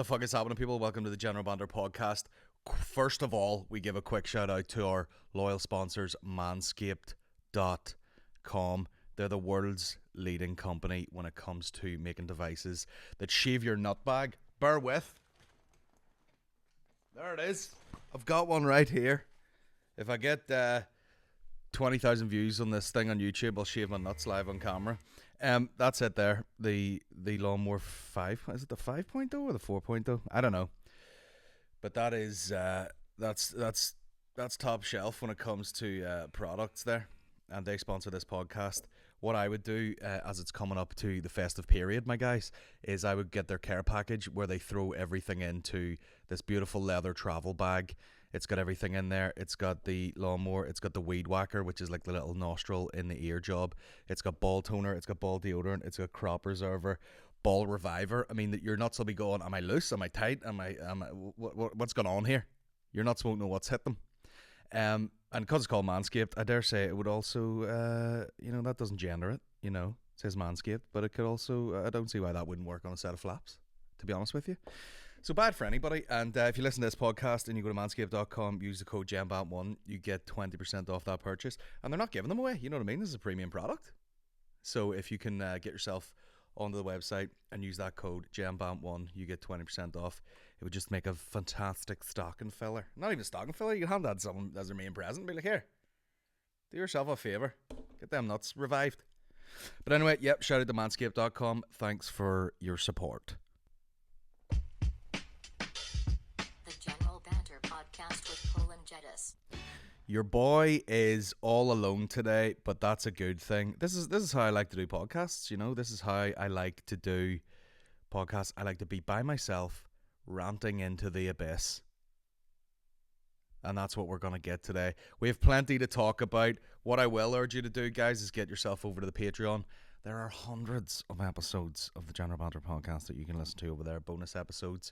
fuck is happening, people? Welcome to the General Banter podcast. First of all, we give a quick shout out to our loyal sponsors, Manscaped.com. They're the world's leading company when it comes to making devices that shave your nut bag. Bear with. There it is. I've got one right here. If I get 20,000 views on this thing on YouTube, I'll shave my nuts live on camera. That's it there. The Lawnmower 5. Is it the 5.0 or the 4.0? I don't know. But that is that's top shelf when it comes to products there. And they sponsor this podcast. What I would do, as it's coming up to the festive period, my guys, is I would get their care package where they throw everything into this beautiful leather travel bag. It's got everything in there. It's got the lawnmower. It's got the weed whacker, which is like the little nostril in the ear job. It's got ball toner. It's got ball deodorant. It's got crop preserver, ball reviver. I mean, your nuts will be going, am I loose? Am I tight? What's going on here? Your nuts won't know what's hit them. And because it's called Manscaped, I dare say it would also, that doesn't gender it, it says Manscaped, but it could also, I don't see why that wouldn't work on a set of flaps, to be honest with you. So bad for anybody. And if you listen to this podcast and you go to manscaped.com, use the code GEMBANT1, you get 20% off that purchase. And they're not giving them away. You know what I mean? This is a premium product. So if you can get yourself onto the website and use that code GEMBANT1, you get 20% off. It would just make a fantastic stocking filler. Not even a stocking filler. You can hand that to someone as their main present. Be like, here, do yourself a favour. Get them nuts revived. But anyway, yep, shout out to manscaped.com. Thanks for your support. Your boy is all alone today, but that's a good thing. This is how I like to do podcasts, This is how I like to do podcasts. I like to be by myself, ranting into the abyss. And that's what we're going to get today. We have plenty to talk about. What I will urge you to do, guys, is get yourself over to the Patreon. There are hundreds of episodes of the General Banter podcast that you can listen to over there, bonus episodes.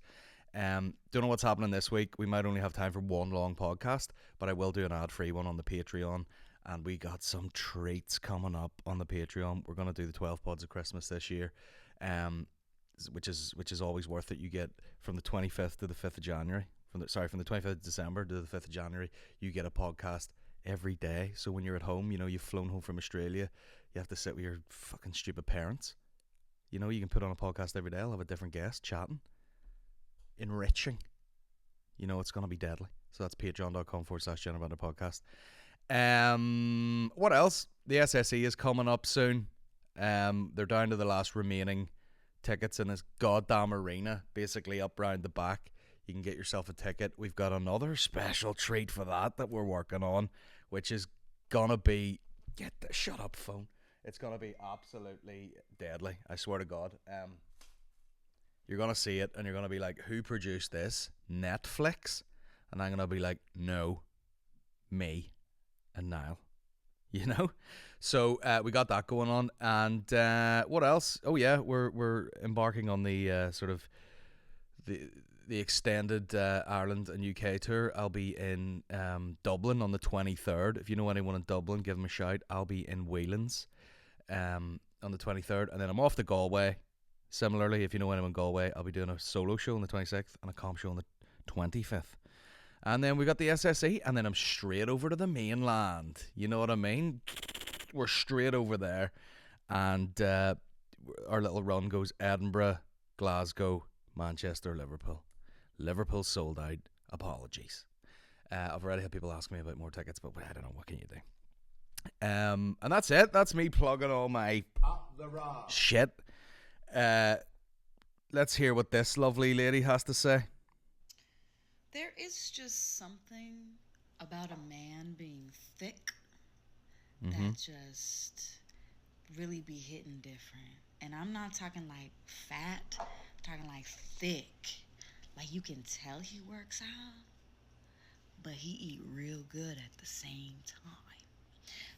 Don't know what's happening this week. We might only have time for one long podcast, but I will do an ad-free one on the Patreon. And we got some treats coming up on the Patreon. We're going to do the 12 pods of Christmas this year, which is always worth it. You get from the 25th to the 5th of January. From the 25th of December to the 5th of January, you get a podcast every day. So when you're at home, you've flown home from Australia, you have to sit with your fucking stupid parents. You can put on a podcast every day. I'll have a different guest chatting. Enriching. It's going to be deadly. So that's patreon.com/General Banter podcast. What else? The SSE is coming up soon. They're down to the last remaining tickets in this goddamn arena, basically up round the back. You can get yourself a ticket. We've got another special treat for that we're working on, which is gonna be shut up, phone. It's gonna be absolutely deadly. I swear to God. You're going to see it and you're going to be like, who produced this? Netflix? And I'm going to be like, no, me and Niall. So we got that going on. And what else? Oh yeah, we're embarking on the sort of the extended Ireland and UK tour. I'll be in Dublin on the 23rd. If you know anyone in Dublin, give them a shout. I'll be in Whelan's on the 23rd. And then I'm off to Galway. Similarly, if you know anyone in Galway, I'll be doing a solo show on the 26th and a comp show on the 25th. And then we got the SSE, and then I'm straight over to the mainland. You know what I mean? We're straight over there. And our little run goes Edinburgh, Glasgow, Manchester, Liverpool. Liverpool sold out. Apologies. I've already had people ask me about more tickets, but I don't know. What can you do? And that's it. That's me plugging all my shit. Let's hear what this lovely lady has to say. There is just something about a man being thick that just really be hitting different. And I'm not talking like fat, I'm talking like thick. Like you can tell he works out, but he eat real good at the same time.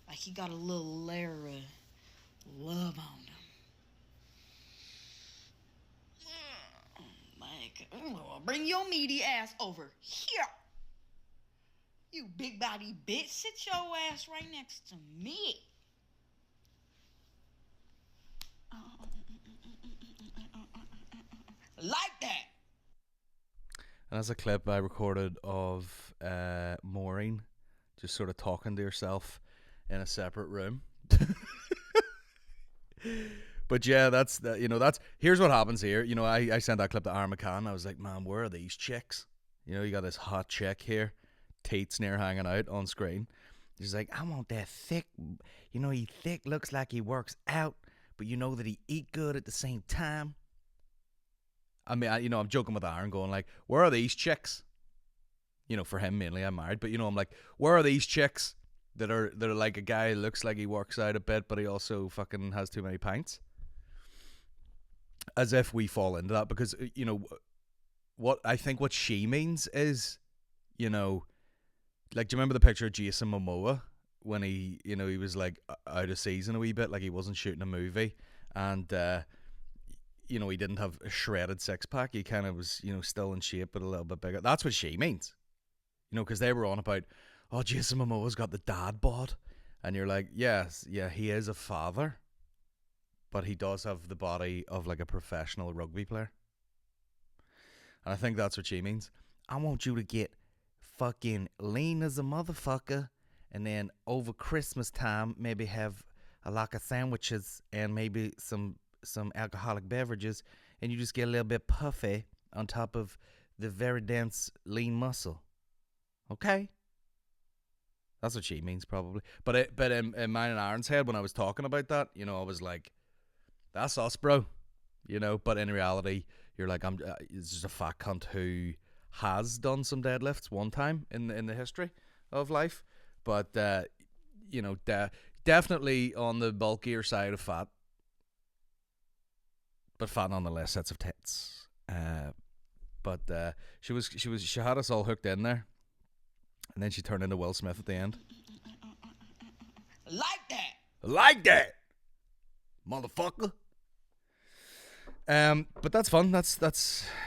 Like he got a little layer of love on him. Bring your meaty ass over here. You big body bitch. Sit your ass right next to me. Like that. That's a clip I recorded of Maureen just sort of talking to herself in a separate room. But yeah, that's that. That's here's what happens here. I sent that clip to Aaron McCann. I was like, man, where are these chicks? You got this hot chick here, teats near hanging out on screen. She's like, I want that thick. He thick, looks like he works out, but that he eat good at the same time. I mean, I'm joking with Aaron, going like, where are these chicks? For him mainly, I'm married, but I'm like, where are these chicks that are like a guy who looks like he works out a bit, but he also fucking has too many pints? As if we fall into that, because what I think what she means is, like, do you remember the picture of Jason Momoa when he was like out of season a wee bit, like he wasn't shooting a movie, and he didn't have a shredded six pack. He kind of was, still in shape but a little bit bigger. That's what she means, because they were on about, oh, Jason Momoa's got the dad bod, and you're like, yes, yeah, he is a father, but he does have the body of like a professional rugby player. And I think that's what she means. I want you to get fucking lean as a motherfucker, and then over Christmas time, maybe have a lot of sandwiches and maybe some alcoholic beverages, and you just get a little bit puffy on top of the very dense lean muscle. Okay? That's what she means, probably. But in mine and Aaron's head, when I was talking about that, I was like, that's us, bro. But in reality, you're like, it's just a fat cunt who has done some deadlifts one time in the history of life. But, definitely on the bulkier side of fat. But fat nonetheless, sets of tits. But she had us all hooked in there. And then she turned into Will Smith at the end. Like that, motherfucker. But that's fun. That's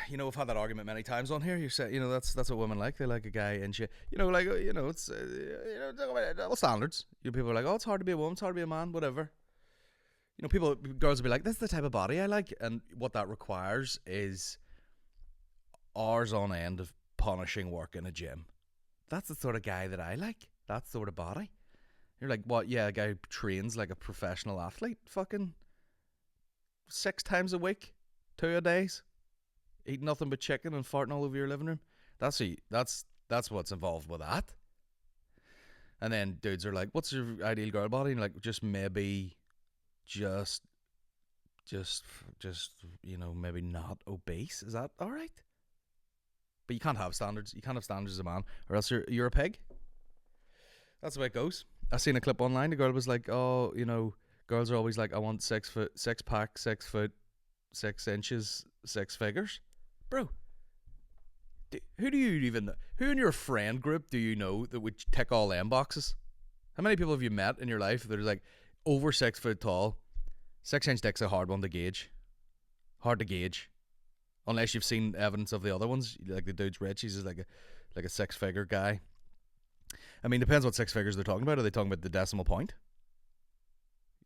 we've had that argument many times on here. You say, that's what women like. They like a guy and shit. It's double standards. People are like, oh, it's hard to be a woman, it's hard to be a man, whatever. Girls will be like, this is the type of body I like, and what that requires is hours on end of punishing work in a gym. That's the sort of guy that I like. That sort of body. You're like, what? Yeah, a guy who trains like a professional athlete, fucking 6 times a week, 2 a days, eating nothing but chicken and farting all over your living room. That's what's involved with that. And then dudes are like, what's your ideal girl body? And like, just maybe, just maybe not obese. Is that all right? But you can't have standards. You can't have standards as a man, or else you're a pig. That's the way it goes. I seen a clip online. The girl was like, oh, girls are always like, I want 6 foot, 6 pack, 6 foot, 6 inches, 6 figures. Bro, who in your friend group do you know that would tick all them boxes? How many people have you met in your life that are like over 6 foot tall? 6-inch dick's a hard one to gauge. Hard to gauge. Unless you've seen evidence of the other ones. Like the dude's rich, he's just like a 6-figure guy. I mean, depends what 6 figures they're talking about. Are they talking about the decimal point?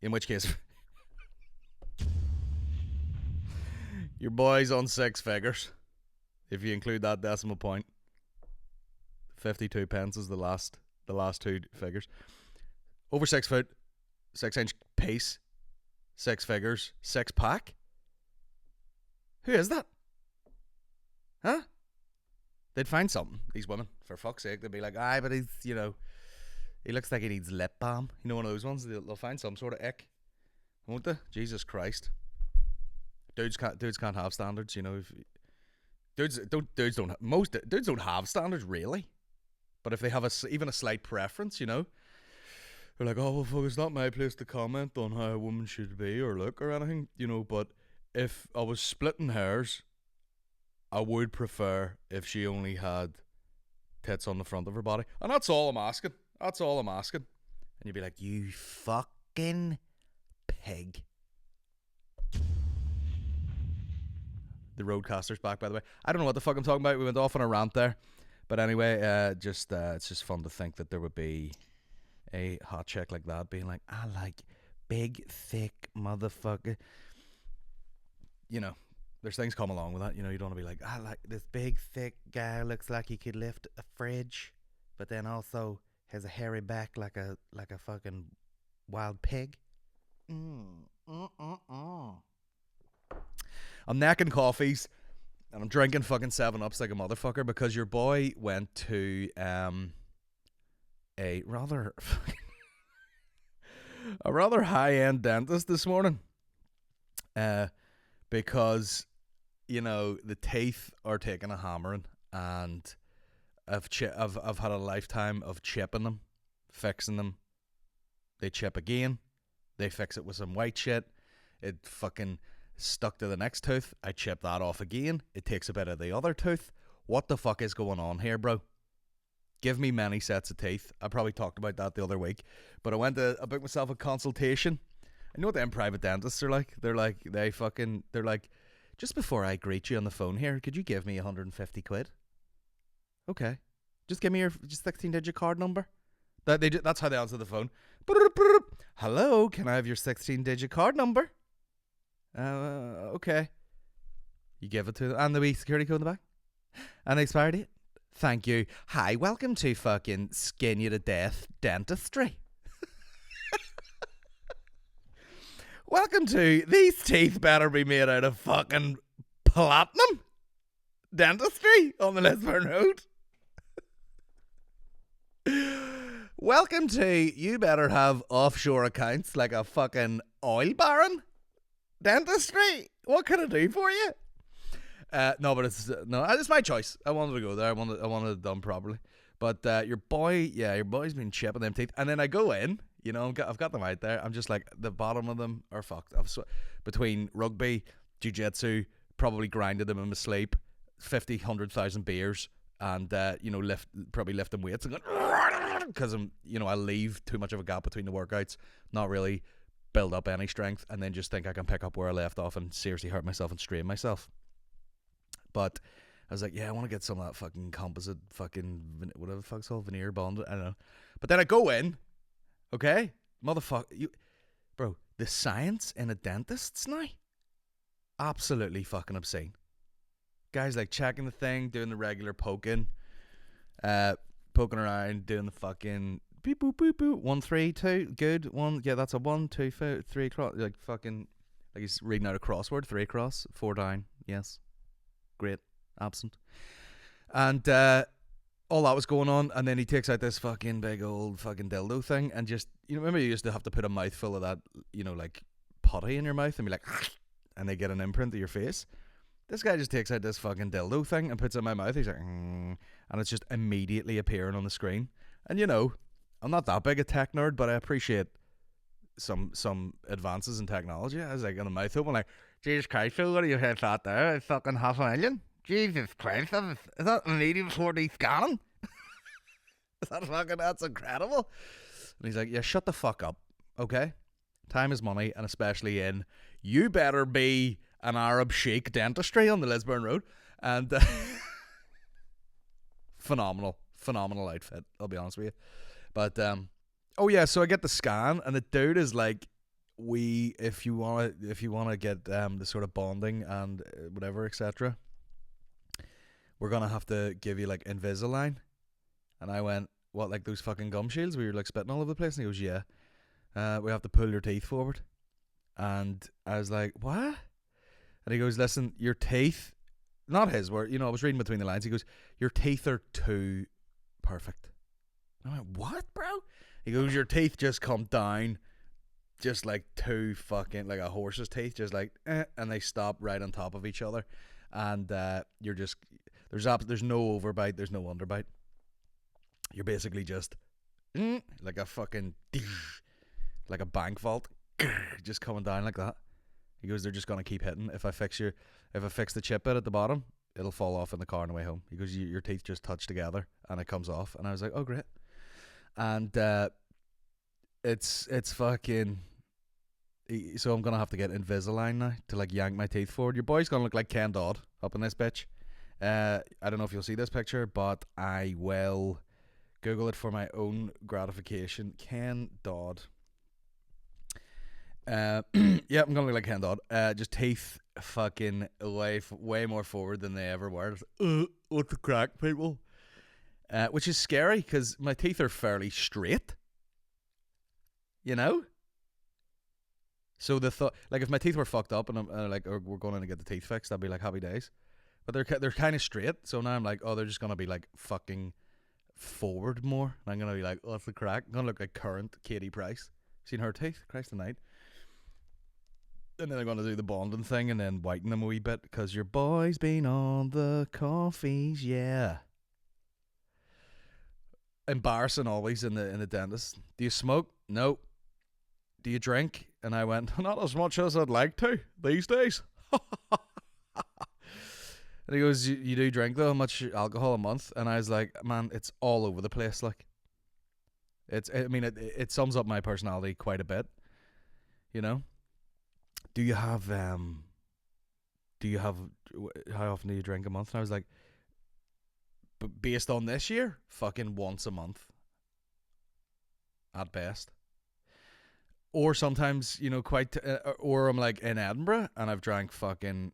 In which case, your boy's on 6 figures. If you include that decimal point, 52 pence is the last 2 figures. Over 6 foot, 6-inch piece, 6 figures, 6 pack. Who is that? Huh? They'd find something, these women, for fuck's sake. They'd be like, but he's, he looks like he needs lip balm. One of those ones. They'll find some sort of ick, won't they? Jesus Christ. Dudes can't have standards, If most dudes don't have standards, really. But if they have even a slight preference, they're like, oh, well, fuck, it's not my place to comment on how a woman should be or look or anything, But if I was splitting hairs, I would prefer if she only had tits on the front of her body. And that's all I'm asking. And you'd be like, you fucking pig. The Roadcaster's back, by the way. I don't know what the fuck I'm talking about. We went off on a rant there. But anyway, it's just fun to think that there would be a hot chick like that being like, I like big, thick motherfucker. there's things come along with that. You know, you don't want to be like, I like this big, thick guy looks like he could lift a fridge, but then also has a hairy back like a fucking wild pig. I'm necking coffees and I'm drinking fucking 7-Ups like a motherfucker because your boy went to a rather high-end dentist this morning. Because you know the teeth are taking a hammering, and I've had a lifetime of chipping them, fixing them. They chip again, they fix it with some white shit. It fucking stuck to the next tooth. I chip that off again. It takes a bit of the other tooth. What the fuck is going on here, bro? Give me many sets of teeth. I probably talked about that the other week, but I booked myself a consultation. I know what them private dentists are like. They're like, just before I greet you on the phone here, could you give me 150 quid? Okay. Just give me your 16-digit card number. That's how they answer the phone. Hello, can I have your 16-digit card number? Okay. You give it to them. And the wee security code in the back. And the expiry date. Thank you. Hi, welcome to fucking skin you to death dentistry. Welcome to these teeth better be made out of fucking platinum dentistry on the Lisburn Road. Welcome to you better have offshore accounts like a fucking oil baron dentistry. What can I do for you? No, but it's my choice. I wanted to go there. I wanted it done properly. But your boy's been chipping them teeth, and then I go in. You know, I've got them out there. I'm just like, the bottom of them are fucked. Between rugby, jiu-jitsu, probably grinded them in my sleep, 50, 100,000 beers, and, probably lifting weights. Because I leave too much of a gap between the workouts, not really build up any strength, and then just think I can pick up where I left off and seriously hurt myself and strain myself. But I was like, yeah, I want to get some of that fucking composite fucking, whatever the fuck's called, veneer bond. I don't know. But then I go in. Okay? Motherfucker. Bro, the science in a dentist's now? Absolutely fucking obscene. Guys like checking the thing, doing the regular poking, poking around, doing the fucking beep boop boop boop. 1, 3, 2, good. 1, yeah, that's a 1, 2, 3 cross. Like fucking, like he's reading out a crossword. 3 across, 4 down. Yes. Great. Absent. And, all that was going on, and then he takes out this fucking big old fucking dildo thing, and just, remember you used to have to put a mouthful of that, like putty in your mouth and be like, and they get an imprint of your face. This guy just takes out this fucking dildo thing and puts it in my mouth. He's like, and it's just immediately appearing on the screen. And I'm not that big a tech nerd, but I appreciate some advances in technology. I was like, in the mouth open, like, Jesus Christ, what do you have that there? It's fucking 500,000. Jesus Christ, is that medium 4D scanning? That's incredible. And he's like, yeah, shut the fuck up, okay? Time is money, and especially in, you better be an Arab Sheikh dentistry on the Lisburn Road. And phenomenal outfit, I'll be honest with you. But, so I get the scan, and the dude is like, if you want to get the sort of bonding and whatever, etc., we're gonna have to give you like Invisalign. And I went, what, like those fucking gum shields where you're like spitting all over the place? And he goes, yeah. We have to pull your teeth forward. And I was like, what? And he goes, listen, your teeth, not his word, I was reading between the lines. He goes, your teeth are too perfect. And I went, what, bro? He goes, your teeth just come down just like two fucking, like a horse's teeth, just like, and they stop right on top of each other. And you're just, there's no overbite, there's no underbite. You're basically just like a fucking, like a bank vault, just coming down like that. He goes, they're just gonna keep hitting. If I fix the chip bit at the bottom, it'll fall off in the car on the way home. He goes, your teeth just touch together and it comes off. And I was like, oh great. And it's fucking. So I'm gonna have to get Invisalign now to like yank my teeth forward. Your boy's gonna look like Ken Dodd up in this bitch. I don't know if you'll see this picture, but I will Google it for my own gratification. Ken Dodd. Yeah, I'm gonna look like Ken Dodd. Just teeth fucking way more forward than they ever were. What the crack, people? Which is scary because my teeth are fairly straight. You know. So the thought, like, if my teeth were fucked up and I'm like, or we're going in to get the teeth fixed, I'd be like happy days. But they're kind of straight, so now I'm like, oh, they're just gonna be like fucking forward more, and I'm gonna be like, oh, that's the crack. I'm gonna look like current Katie Price. Seen her teeth? Christ tonight. And then they're gonna do the bonding thing and then whiten them a wee bit because your boy's been on the coffees, yeah. Embarrassing always in the dentist. Do you smoke? No. Do you drink? And I went, not as much as I'd like to these days. And he goes, you do drink though? How much alcohol a month? And I was like, man, it's all over the place. Like, it sums up my personality quite a bit. You know? Do you have, how often do you drink a month? And I was like, but based on this year, fucking once a month. At best. Or sometimes, or I'm like in Edinburgh and I've drank fucking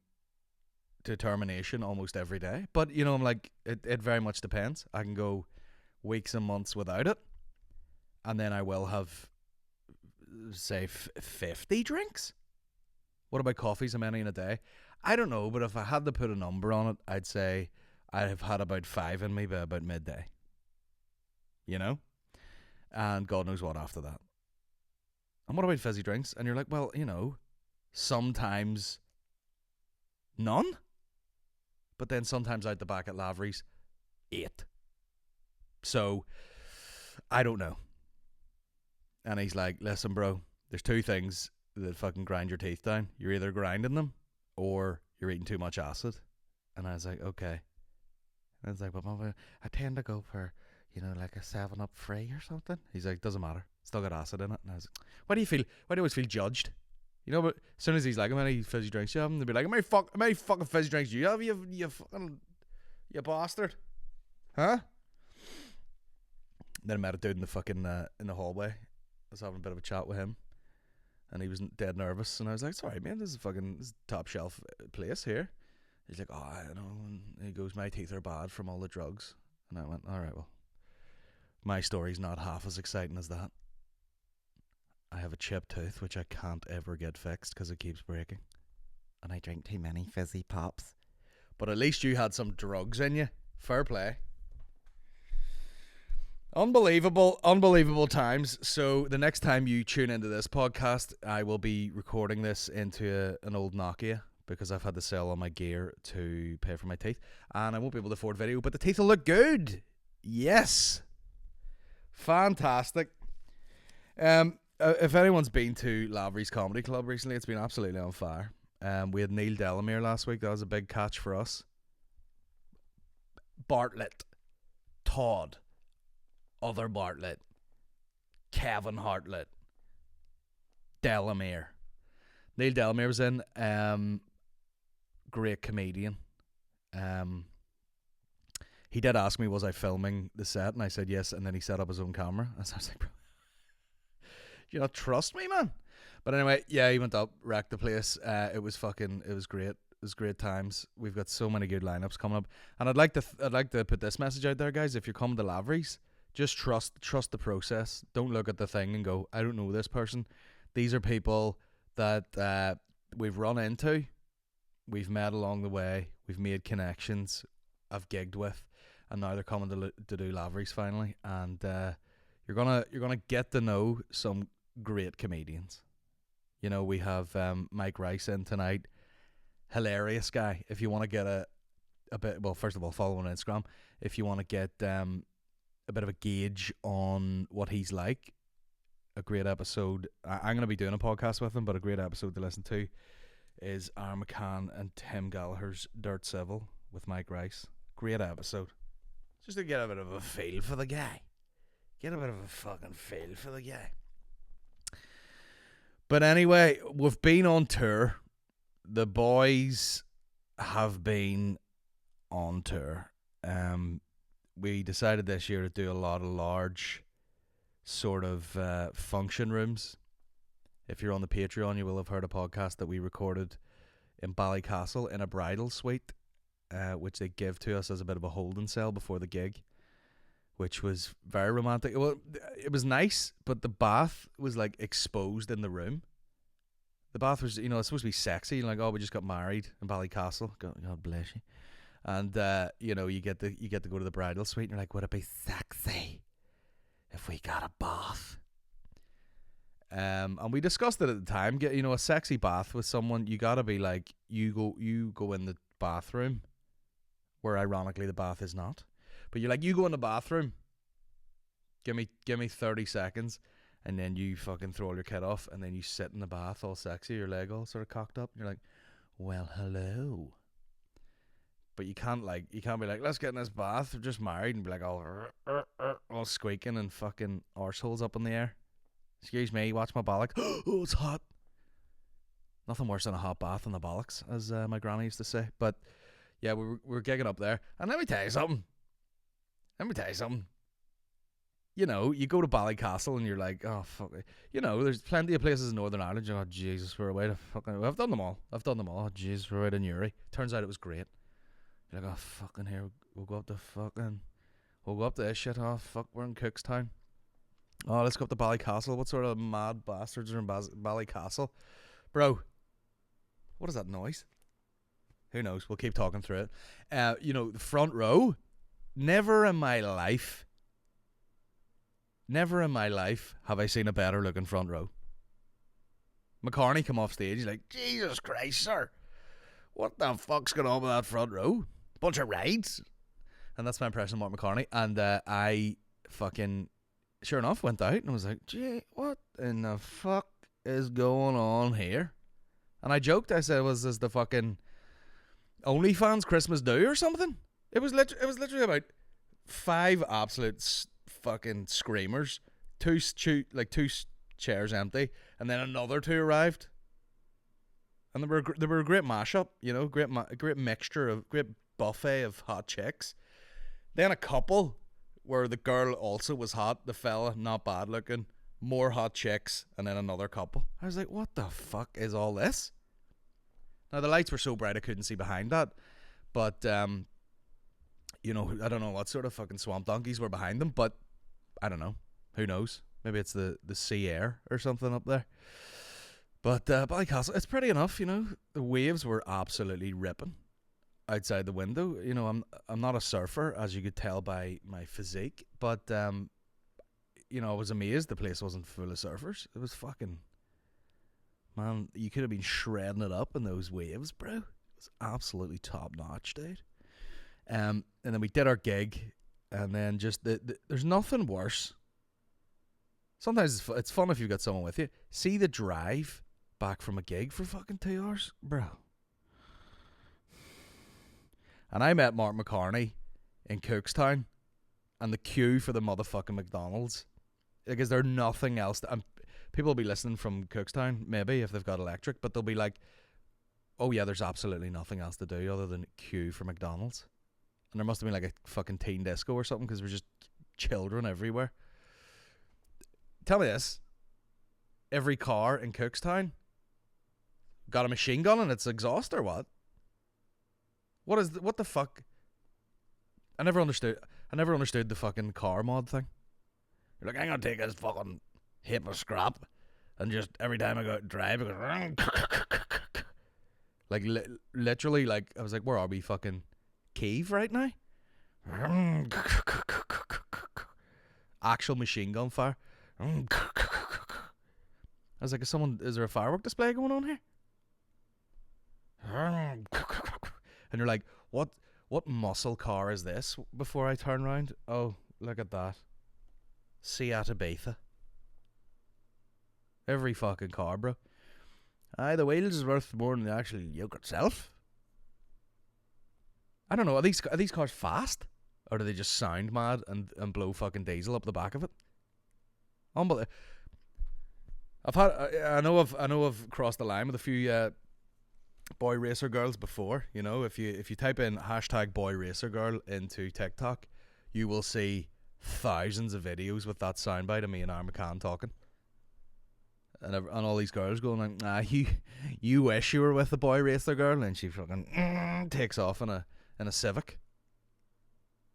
determination almost every day. But, I'm like, it very much depends. I can go weeks and months without it. And then I will have, say, 50 drinks. What about coffees? How many in a day? I don't know, but if I had to put a number on it, I'd say I'd have had about 5 in me by about midday. And God knows what after that. And what about fizzy drinks? And you're like, well, sometimes none. But then sometimes out the back at Lavery's, 8. So, I don't know. And he's like, listen, bro, there's 2 things that fucking grind your teeth down. You're either grinding them or you're eating too much acid. And I was like, okay. And I was like, well, I tend to go for, like a 7-Up free or something. He's like, doesn't matter. Still got acid in it. And I was like, why do you always feel judged? But as soon as he's like, how many fizzy drinks you have? They'll be like, how many fucking fizzy drinks do you have? You bastard. Huh? Then I met a dude in the fucking, in the hallway. I was having a bit of a chat with him. And he was dead nervous. And I was like, sorry, man, this is top shelf place here. He's like, oh, I know. And he goes, my teeth are bad from all the drugs. And I went, all right, well, my story's not half as exciting as that. I have a chipped tooth, which I can't ever get fixed because it keeps breaking. And I drink too many fizzy pops. But at least you had some drugs in you. Fair play. Unbelievable times. So the next time you tune into this podcast, I will be recording this into an old Nokia because I've had to sell all my gear to pay for my teeth. And I won't be able to afford video, but the teeth will look good. Yes. Fantastic. If anyone's been to Lavery's Comedy Club recently, it's been absolutely on fire. We had Neil Delamere last week. That was a big catch for us. Bartlett. Todd. Other Bartlett. Kevin Hartlett. Delamere. Neil Delamere was in. Great comedian. He did ask me, was I filming the set? And I said yes. And then he set up his own camera. And so I was like, bro, do you not trust me, man? But anyway, yeah, he went up, wrecked the place. It was great. It was great times. We've got so many good lineups coming up. And I'd like to put this message out there, guys. If you're coming to Lavery's, just trust the process. Don't look at the thing and go, I don't know this person. These are people that we've run into, we've met along the way, we've made connections, I've gigged with, and now they're coming to do Lavery's finally. And you're gonna get to know some great comedians. We have Mike Rice in tonight. Hilarious guy. If you want to get a bit, well, first of all, follow him on Instagram. If you want to get a bit of a gauge on what he's like, a great episode. I'm going to be doing a podcast with him, but a great episode to listen to is Aaron McCann and Tim Gallagher's Dirt Civil with Mike Rice. Great episode. Just to get a bit of a feel for the guy. Get a bit of a fucking feel for the guy. But anyway, we've been on tour. The boys have been on tour. We decided this year to do a lot of large sort of function rooms. If you're on the Patreon, you will have heard a podcast that we recorded in Ballycastle in a bridal suite, which they give to us as a bit of a holding cell before the gig, which was very romantic. Well, it was nice, but the bath was like exposed in the room. The bath was, it's supposed to be sexy. Like, oh, we just got married in Ballycastle. God bless you. And you get to go to the bridal suite, and you're like, would it be sexy if we got a bath? And we discussed it at the time. Get a sexy bath with someone. You gotta be like, you go in the bathroom, where ironically the bath is not, but you're like, you go in the bathroom. Give me 30 seconds, and then you fucking throw all your kit off, and then you sit in the bath all sexy, your leg all sort of cocked up, and you're like, well, hello. But you can't be like, let's get in this bath. We're just married, and be like all squeaking and fucking arseholes up in the air. Excuse me, watch my bollock. Oh, it's hot. Nothing worse than a hot bath in the bollocks, as my granny used to say. But yeah, we're gigging up there. And let me tell you something. You go to Ballycastle and you're like, oh, fuck it. There's plenty of places in Northern Ireland. Oh, Jesus, we're away to fucking... I've done them all. Oh, Jesus, we're away to Newry. Turns out it was great. You're like, oh, fucking here. We'll go up to this shit. Oh, fuck, we're in Cookstown. Oh, let's go up to Ballycastle. What sort of mad bastards are in Ballycastle? Bro, what is that noise? Who knows? We'll keep talking through it. The front row. Never in my life have I seen a better looking front row. McCartney come off stage. He's like, Jesus Christ, sir. What the fuck's going on with that front row? Bunch of rides. And that's my impression of Mark McCartney. And I fucking... Sure enough, went out and was like, gee, what in the fuck is going on here? And I joked, I said, was this the fucking OnlyFans Christmas do or something? It was literally about 5 absolute fucking screamers, two chairs empty, and then another 2 arrived. And they were a great mashup, great mixture of, great buffet of hot chicks. Then a couple where the girl also was hot, the fella not bad looking, more hot chicks, and then another couple. I was like, what the fuck is all this? Now the lights were so bright I couldn't see behind that, but I don't know what sort of fucking swamp donkeys were behind them, but I don't know. Who knows? Maybe it's the sea air or something up there. But Ballycastle, it's pretty enough, The waves were absolutely ripping outside the window. I'm not a surfer, as you could tell by my physique, but I was amazed the place wasn't full of surfers. It was fucking, man, you could have been shredding it up in those waves, bro. It was absolutely top notch, dude. And then we did our gig, and then just there's nothing worse. Sometimes it's fun if you've got someone with you. See the drive back from a gig for fucking 2 hours, bro. And I met Mark McCartney in Cookstown, and the queue for the motherfucking McDonald's. Like, is there nothing else? People will be listening from Cookstown, maybe, if they've got electric, but they'll be like, oh yeah, there's absolutely nothing else to do other than queue for McDonald's. And there must have been like a fucking teen disco or something, because there were just children everywhere. Tell me this. Every car in Cookstown got a machine gun in its exhaust or what? What the fuck? I never understood the fucking car mod thing. You're like, I'm gonna take this fucking heap of scrap, and just every time I go out and drive, it goes like literally, like I was like, where are we, fucking Kiev right now? Actual machine gun fire. I was like, is there a firework display going on here? And you're like, what muscle car is this? Before I turn around, oh, look at that. Seat Ibiza. Every fucking car, bro. Aye, the wheels is worth more than the actual yoke itself. I don't know, are these cars fast? Or do they just sound mad and blow fucking diesel up the back of it? Unbelievable. I know I've crossed the line with a few boy racer girls before. If you type in hashtag boy racer girl into TikTok, you will see thousands of videos with that soundbite of me and Aaron McCann talking. and all these girls going like, nah, you wish you were with a boy racer girl, and she fucking takes off in a Civic,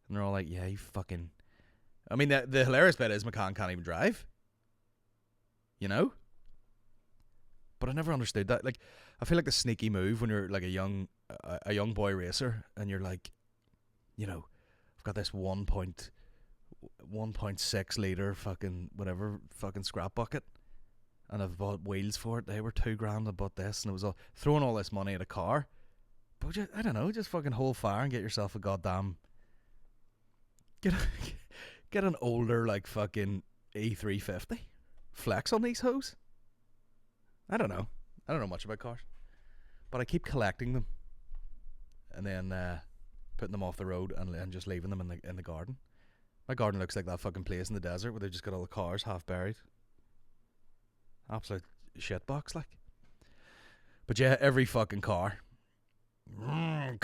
and they're all like, yeah, you fucking. I mean, the hilarious bit is McCann can't even drive. You know? But I never understood that. Like, I feel like the sneaky move when you're like a young boy racer, and you're like, you know, I've got this 1.6 litre fucking whatever fucking scrap bucket, and I've bought wheels for it. They were $2,000. I bought this, and it was all throwing all this money at a car. But just, I don't know, just fucking hold fire and get yourself a goddamn get an older like fucking E350. Flex on these hoes. I don't know much about cars, but I keep collecting them, and then putting them off the road and just leaving them in the garden. My garden looks like that fucking place in the desert where they've just got all the cars half buried. Absolute shitbox, like. But yeah, every fucking car. And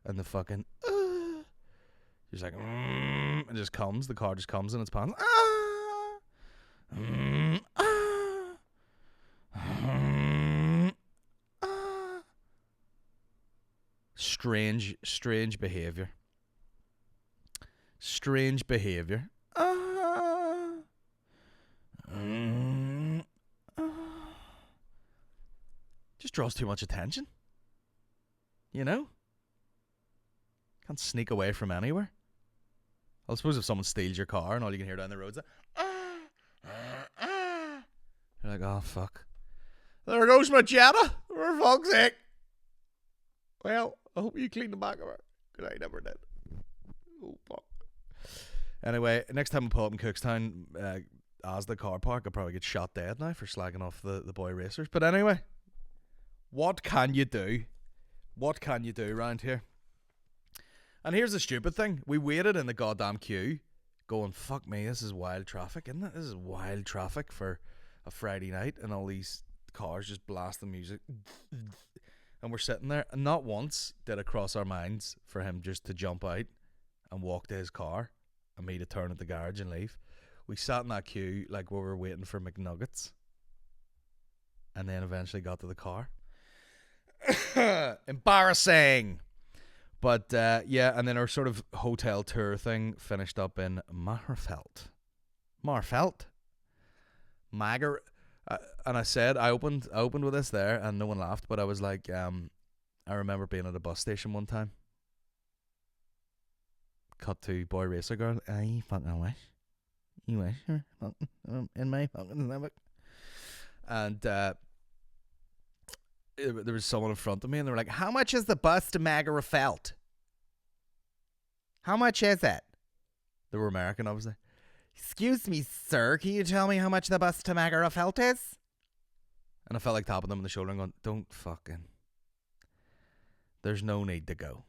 the fucking just like it just comes. The car just comes in its pants. Strange behavior. Strange behavior. Just draws too much attention. You know? Can't sneak away from anywhere. I suppose if someone steals your car and all you can hear down the road is like, you're like, oh fuck. There goes my Jetta, for fuck's sake. Well, I hope you clean the back of her, because I never did. Oh fuck. Anyway, next time I pull up in Cookstown, as the car park, I'll probably get shot dead now for slagging off the boy racers. But anyway, what can you do? What can you do around here? And here's the stupid thing. We waited in the goddamn queue going, fuck me, this is wild traffic, isn't it? This is wild traffic for a Friday night, and all these cars just blasting music. And we're sitting there, and not once did it cross our minds for him just to jump out and walk to his car and me to turn at the garage and leave. We sat in that queue like we were waiting for McNuggets, and then eventually got to the car. Embarrassing. But yeah, and then our sort of hotel tour thing finished up in Marfelt. And I said I opened with this there, and no one laughed, but I was like, I remember being at a bus station one time. Cut to boy racer girl. You fucking wish. You wish you're in my fucking stomach. And there was someone in front of me, and they were like, how much is the bus to Marfelt? How much is it? They were American, obviously. Excuse me, sir, can you tell me how much the bus to Marfelt is? And I felt like tapping them on the shoulder and going, don't fucking. There's no need to go.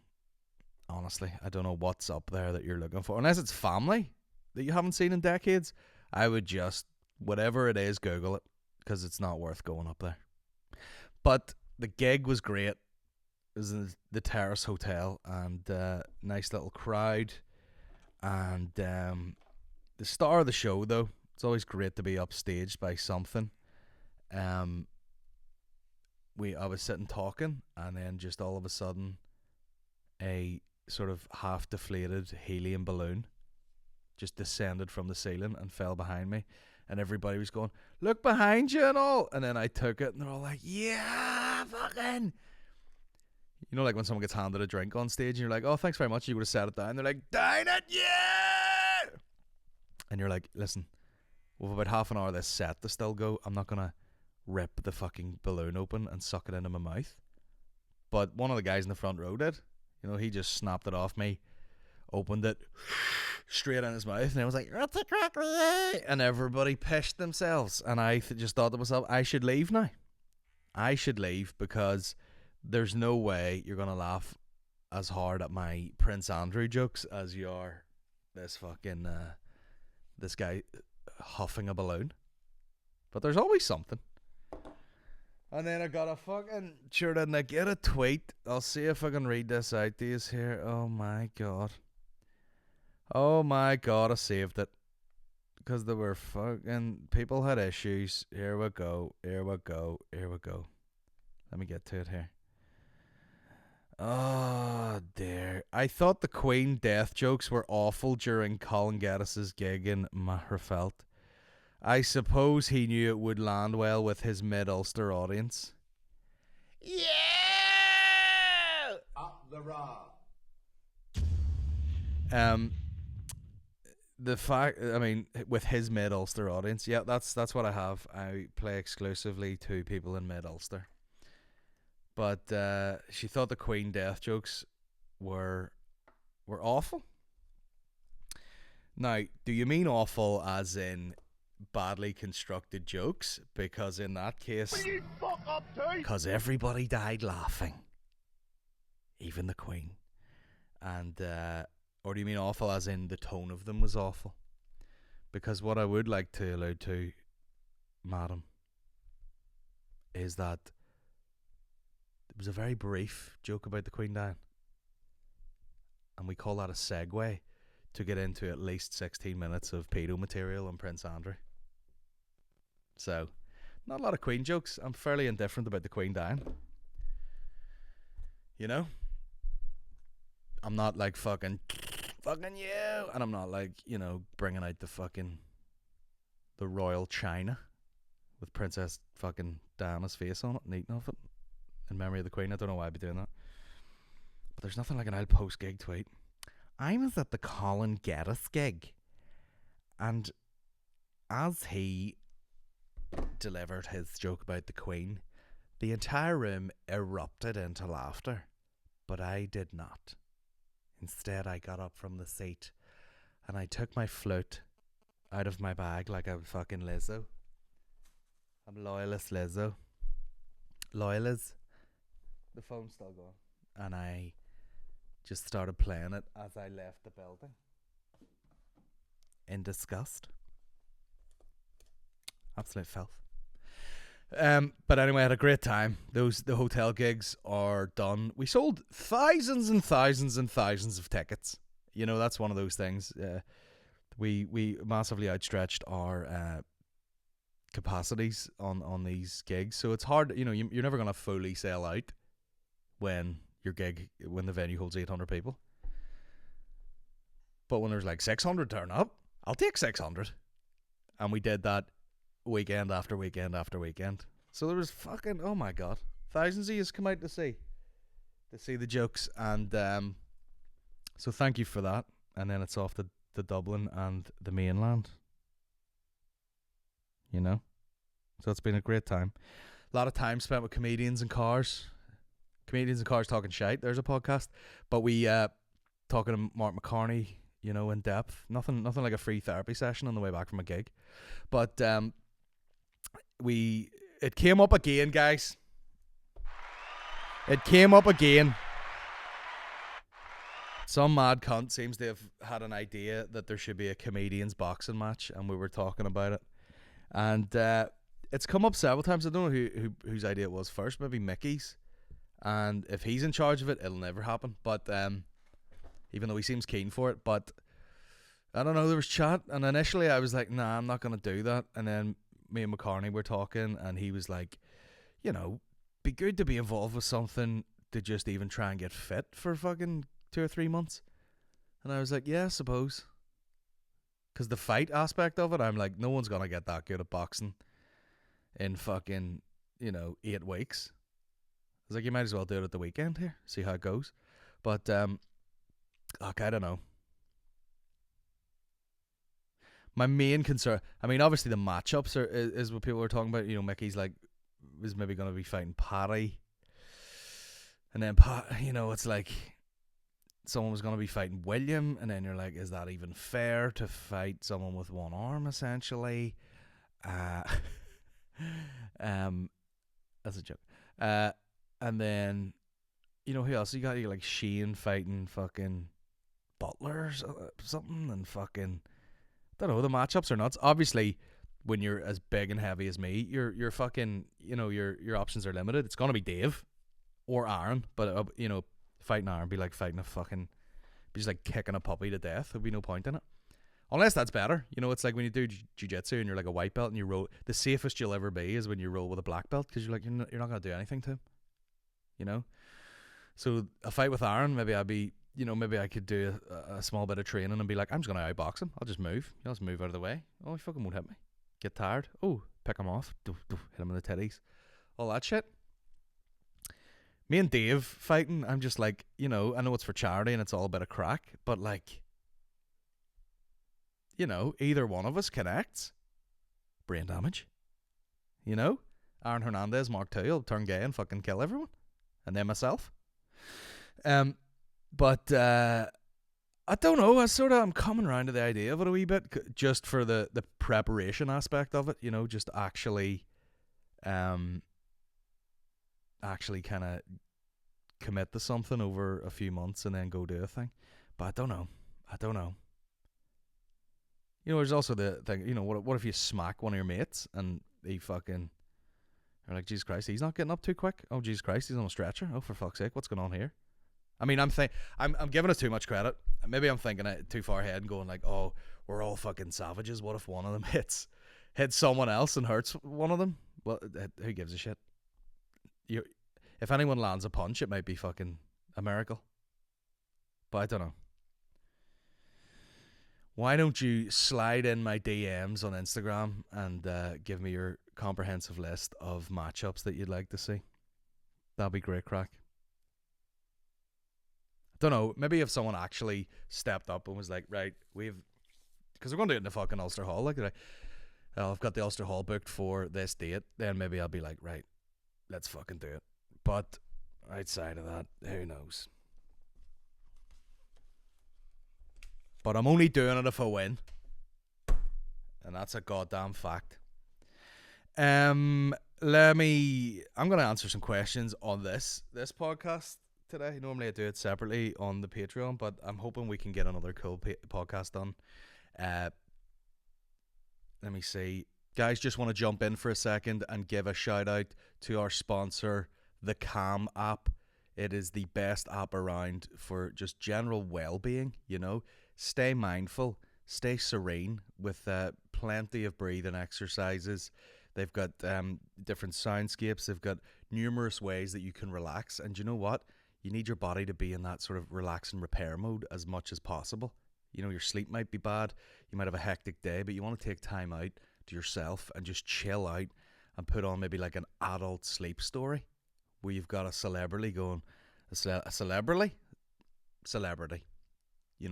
Honestly, I don't know what's up there that you're looking for. Unless it's family that you haven't seen in decades, I would just, whatever it is, Google it, because it's not worth going up there. But the gig was great. It was in the Terrace Hotel, and nice little crowd. And the star of the show, though, it's always great to be upstaged by something. I was sitting talking, and then just all of a sudden, a sort of half deflated helium balloon just descended from the ceiling and fell behind me, and everybody was going, look behind you and all. And then I took it, and they're all like, yeah, fucking. You know, like when someone gets handed a drink on stage and you're like, oh, thanks very much, you would have set it down. They're like, down it, yeah. And you're like, listen, with about half an hour of this set to still go, I'm not gonna rip the fucking balloon open and suck it into my mouth. But one of the guys in the front row did. You know, he just snapped it off me, opened it straight in his mouth, and I was like, that's a crack, and everybody pissed themselves. And I just thought to myself, I should leave now. I should leave, because there's no way you're gonna laugh as hard at my Prince Andrew jokes as you are this fucking this guy huffing a balloon. But there's always something. And then I got a fucking, sure didn't I get a tweet? I'll see if I can read this out to you here. Oh my god, I saved it. because they were fucking people had issues. Here we go. Here we go. Here we go. Let me get to it here. Oh dear. I thought the Queen death jokes were awful during Colin Gaddis's gig in Mahrefeld. I suppose he knew it would land well with his mid-Ulster audience. Yeah! Up the raw. The fact, I mean, with his mid-Ulster audience, yeah, that's what I have. I play exclusively to people in mid-Ulster. But she thought the Queen death jokes were awful. Now, do you mean awful as in badly constructed jokes? Because in that case, because everybody died laughing, even the Queen. And or do you mean awful as in the tone of them was awful? Because what I would like to allude to, madam, is that it was a very brief joke about the Queen dying. And we call that a segue to get into at least 16 minutes of pedo material on Prince Andrew. So, not a lot of Queen jokes. I'm fairly indifferent about the Queen dying. You know? I'm not like fucking you. And I'm not like, you know, bringing out the royal china with Princess fucking Diana's face on it and eating off it in memory of the Queen. I don't know why I'd be doing that. But there's nothing like an old post-gig tweet. I was at the Colin Gaddis gig, and as he delivered his joke about the Queen, the entire room erupted into laughter, but I did not. Instead, I got up from the seat and I took my flute out of my bag like a fucking Lizzo. I'm loyalist Lizzo. Loyaliz. The phone's still going. And I just started playing it as I left the building in disgust. Absolute filth. But anyway, I had a great time. The hotel gigs are done. We sold thousands and thousands and thousands of tickets. You know, that's one of those things. We massively outstretched our capacities on these gigs. So it's hard, you know, you're never going to fully sell out when the venue holds 800 people. But when there's like 600 turn up, I'll take 600. And we did that weekend after weekend after weekend. So there was fucking, oh my god, thousands of yous come out to see the jokes. And so thank you for that. And then it's off to Dublin and the mainland, you know. So it's been a great time. A lot of time spent with comedians and cars talking shite. There's a podcast. But we talking to Mark McCartney, you know, in depth. Nothing like a free therapy session on the way back from a gig. But it came up again, guys. It came up again. Some mad cunt seems to have had an idea that there should be a comedians boxing match, and we were talking about it. And it's come up several times. I don't know whose idea it was first. Maybe Mickey's. And if he's in charge of it, it'll never happen. But even though he seems keen for it, but I don't know, there was chat, and initially I was like, nah, I'm not going to do that. And then me and McCartney were talking, and he was like, you know, be good to be involved with something to just even try and get fit for fucking 2 or 3 months. And I was like, yeah, I suppose. Because the fight aspect of it, I'm like, no one's going to get that good at boxing in fucking, you know, 8 weeks. I was like, you might as well do it at the weekend here, see how it goes. But, look, I don't know. My main concern, I mean, obviously the matchups is what people are talking about. You know, Mickey's like, is maybe going to be fighting Paddy. And then, you know, it's like someone was going to be fighting William. And then you're like, is that even fair to fight someone with one arm, essentially? That's a joke. And then, you know, who else? You got like Shane fighting fucking Butler or something, and fucking, I don't know, the matchups are nuts. Obviously, when you're as big and heavy as me, you're fucking, you know, your options are limited. It's gonna be Dave or Aaron, but you know, fighting Aaron be like fighting a fucking, be just like kicking a puppy to death. There'd be no point in it. Unless that's better. You know, it's like when you do jiu-jitsu and you're like a white belt and you roll, the safest you'll ever be is when you roll with a black belt, because you're not going to do anything to him. You know? So a fight with Aaron, maybe maybe I could do a small bit of training and be like, I'm just going to outbox him. I'll just move. I'll just move out of the way. Oh, he fucking won't hit me. Get tired. Oh, pick him off. Hit him in the titties. All that shit. Me and Dave fighting, I'm just like, I know it's for charity and it's all a bit of crack, but like, either one of us connects. Brain damage. Aaron Hernandez, Mark II, will turn gay and fucking kill everyone. And then myself. But I don't know. I'm coming around to the idea of it a wee bit, just for the preparation aspect of it. Just actually kind of commit to something over a few months and then go do a thing. But I don't know. There's also the thing. What if you smack one of your mates and he fucking, you're like, Jesus Christ, he's not getting up too quick. Oh, Jesus Christ, he's on a stretcher. Oh, for fuck's sake, what's going on here? I mean, I'm giving it too much credit. Maybe I'm thinking it too far ahead and going like, oh, we're all fucking savages. What if one of them hits someone else and hurts one of them? Well, who gives a shit? If anyone lands a punch, it might be fucking a miracle. But I don't know. Why don't you slide in my DMs on Instagram and give me your comprehensive list of matchups that you'd like to see? That'd be great crack. Don't know, maybe if someone actually stepped up and was like, right, because we're going to do it in the fucking Ulster Hall, like, I've got the Ulster Hall booked for this date, then maybe I'll be like, right, let's fucking do it. But outside of that, who knows? But I'm only doing it if I win, and that's a goddamn fact. I'm going to answer some questions on this podcast today. Normally I do it separately on the Patreon, but I'm hoping we can get another cool podcast done. Let me see. Guys, just want to jump in for a second and give a shout out to our sponsor, the Calm app. It is the best app around for just general well-being, Stay mindful, stay serene with plenty of breathing exercises. They've got different soundscapes. They've got numerous ways that you can relax. And you know what? You need your body to be in that sort of relax and repair mode as much as possible. Your sleep might be bad. You might have a hectic day, but you want to take time out to yourself and just chill out and put on maybe like an adult sleep story where you've got a celebrity going, a celebrity,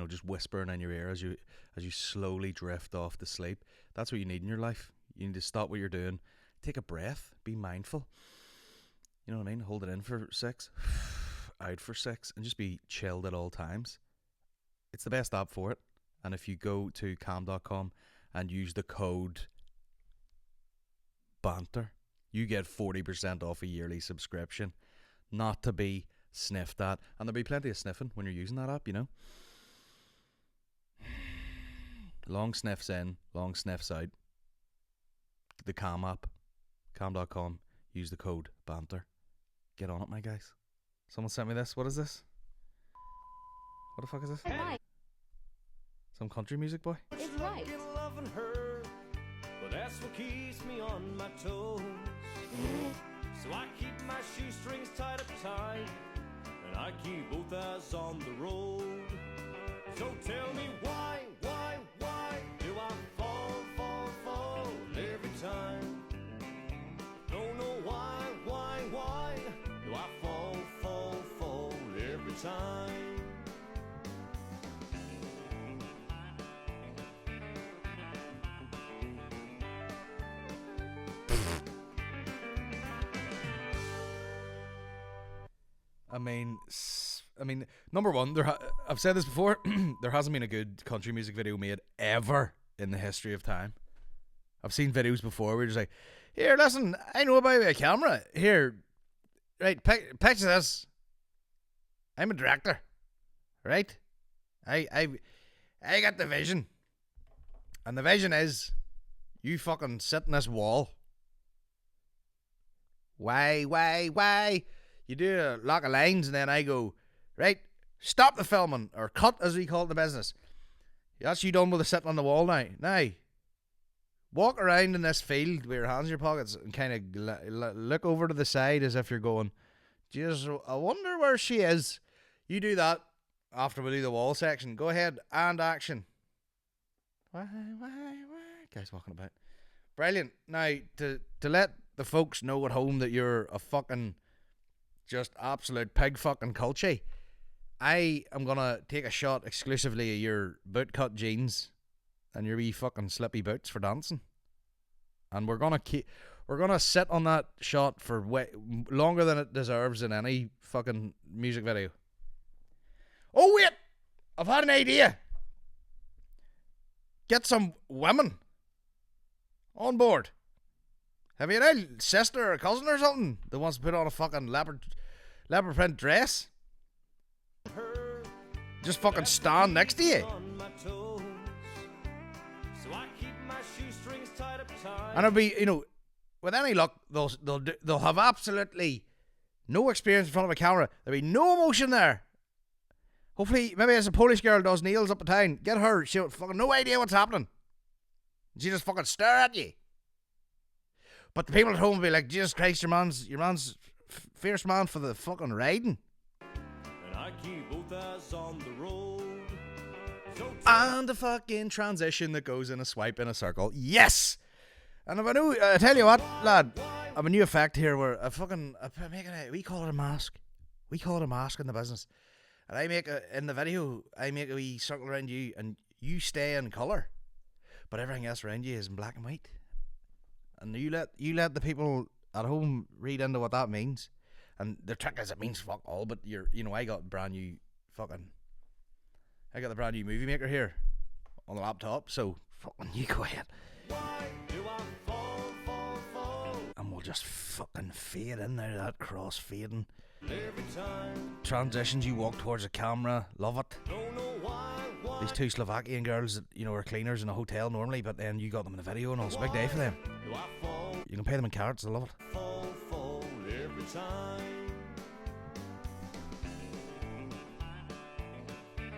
just whispering in your ear as you slowly drift off to sleep. That's what you need in your life. You need to stop what you're doing, take a breath, be mindful. You know what I mean? Hold it in for 6, out for 6, and just be chilled at all times. It's the best app for it. And if you go to calm.com and use the code BANTER, you get 40% off a yearly subscription. Not to be sniffed at. And there'll be plenty of sniffing when you're using that app, Long sniffs in, long sniffs out. The Calm app, calm.com, use the code BANTER. Get on it, my guys. Someone sent me this. What is this? What the fuck is this? Right. Some country music boy? It's right. Loving her, but that's what keeps me on my toes. So I keep my shoestrings tied up tight, and I keep both eyes on the road. So tell me why do I fall every time? Don't know why do I fall every time? I mean, number one, I've said this before, there hasn't been a good country music video made ever in the history of time. I've seen videos before where you're just like, here, listen, I know about a camera. Here, right, picture this. I'm a director, right? I got the vision. And the vision is, you fucking sit in this wall. Why? You do a lot of lines and then I go, right, stop the filming, or cut as we call it in the business. That's you done with the sitting on the wall now. Now, walk around in this field with your hands in your pockets and kind of look over to the side as if you're going, Jesus, I wonder where she is. You do that after we do the wall section. Go ahead and action. Why? Guys walking about. Brilliant. Now, to let the folks know at home that you're a fucking just absolute pig fucking culture, I am going to take a shot exclusively of your bootcut jeans and your wee fucking slippy boots for dancing. And we're going to sit on that shot for way longer than it deserves in any fucking music video. Oh, wait! I've had an idea. Get some women on board. Have you an old sister or cousin or something that wants to put on a fucking leopard print dress? Just fucking stand next to you. And it'll be, with any luck, they'll have absolutely no experience in front of a camera. There'll be no emotion there. Hopefully, maybe as a Polish girl does nails up the town, get her, she'll fucking no idea what's happening. She just fucking stare at you. But the people at home will be like, Jesus Christ, your man's fierce man for the fucking riding. And I keep both eyes on the road. And the fucking transition that goes in a swipe in a circle. Yes! And if I tell you what, lad, I have a new effect here where we call it a mask. We call it a mask in the business. And in the video, I make a wee circle around you and you stay in colour. But everything else around you is in black and white. And you let the people at home read into what that means. And the trick is it means fuck all, but I got the brand new movie maker here on the laptop, so fucking you go ahead. And we'll just fucking fade in there, that cross fading. Transitions, you walk towards the camera, love it. These two Slovakian girls that, are cleaners in a hotel normally, but then you got them in the video and it's a big day for them. You can pay them in carrots, they love it.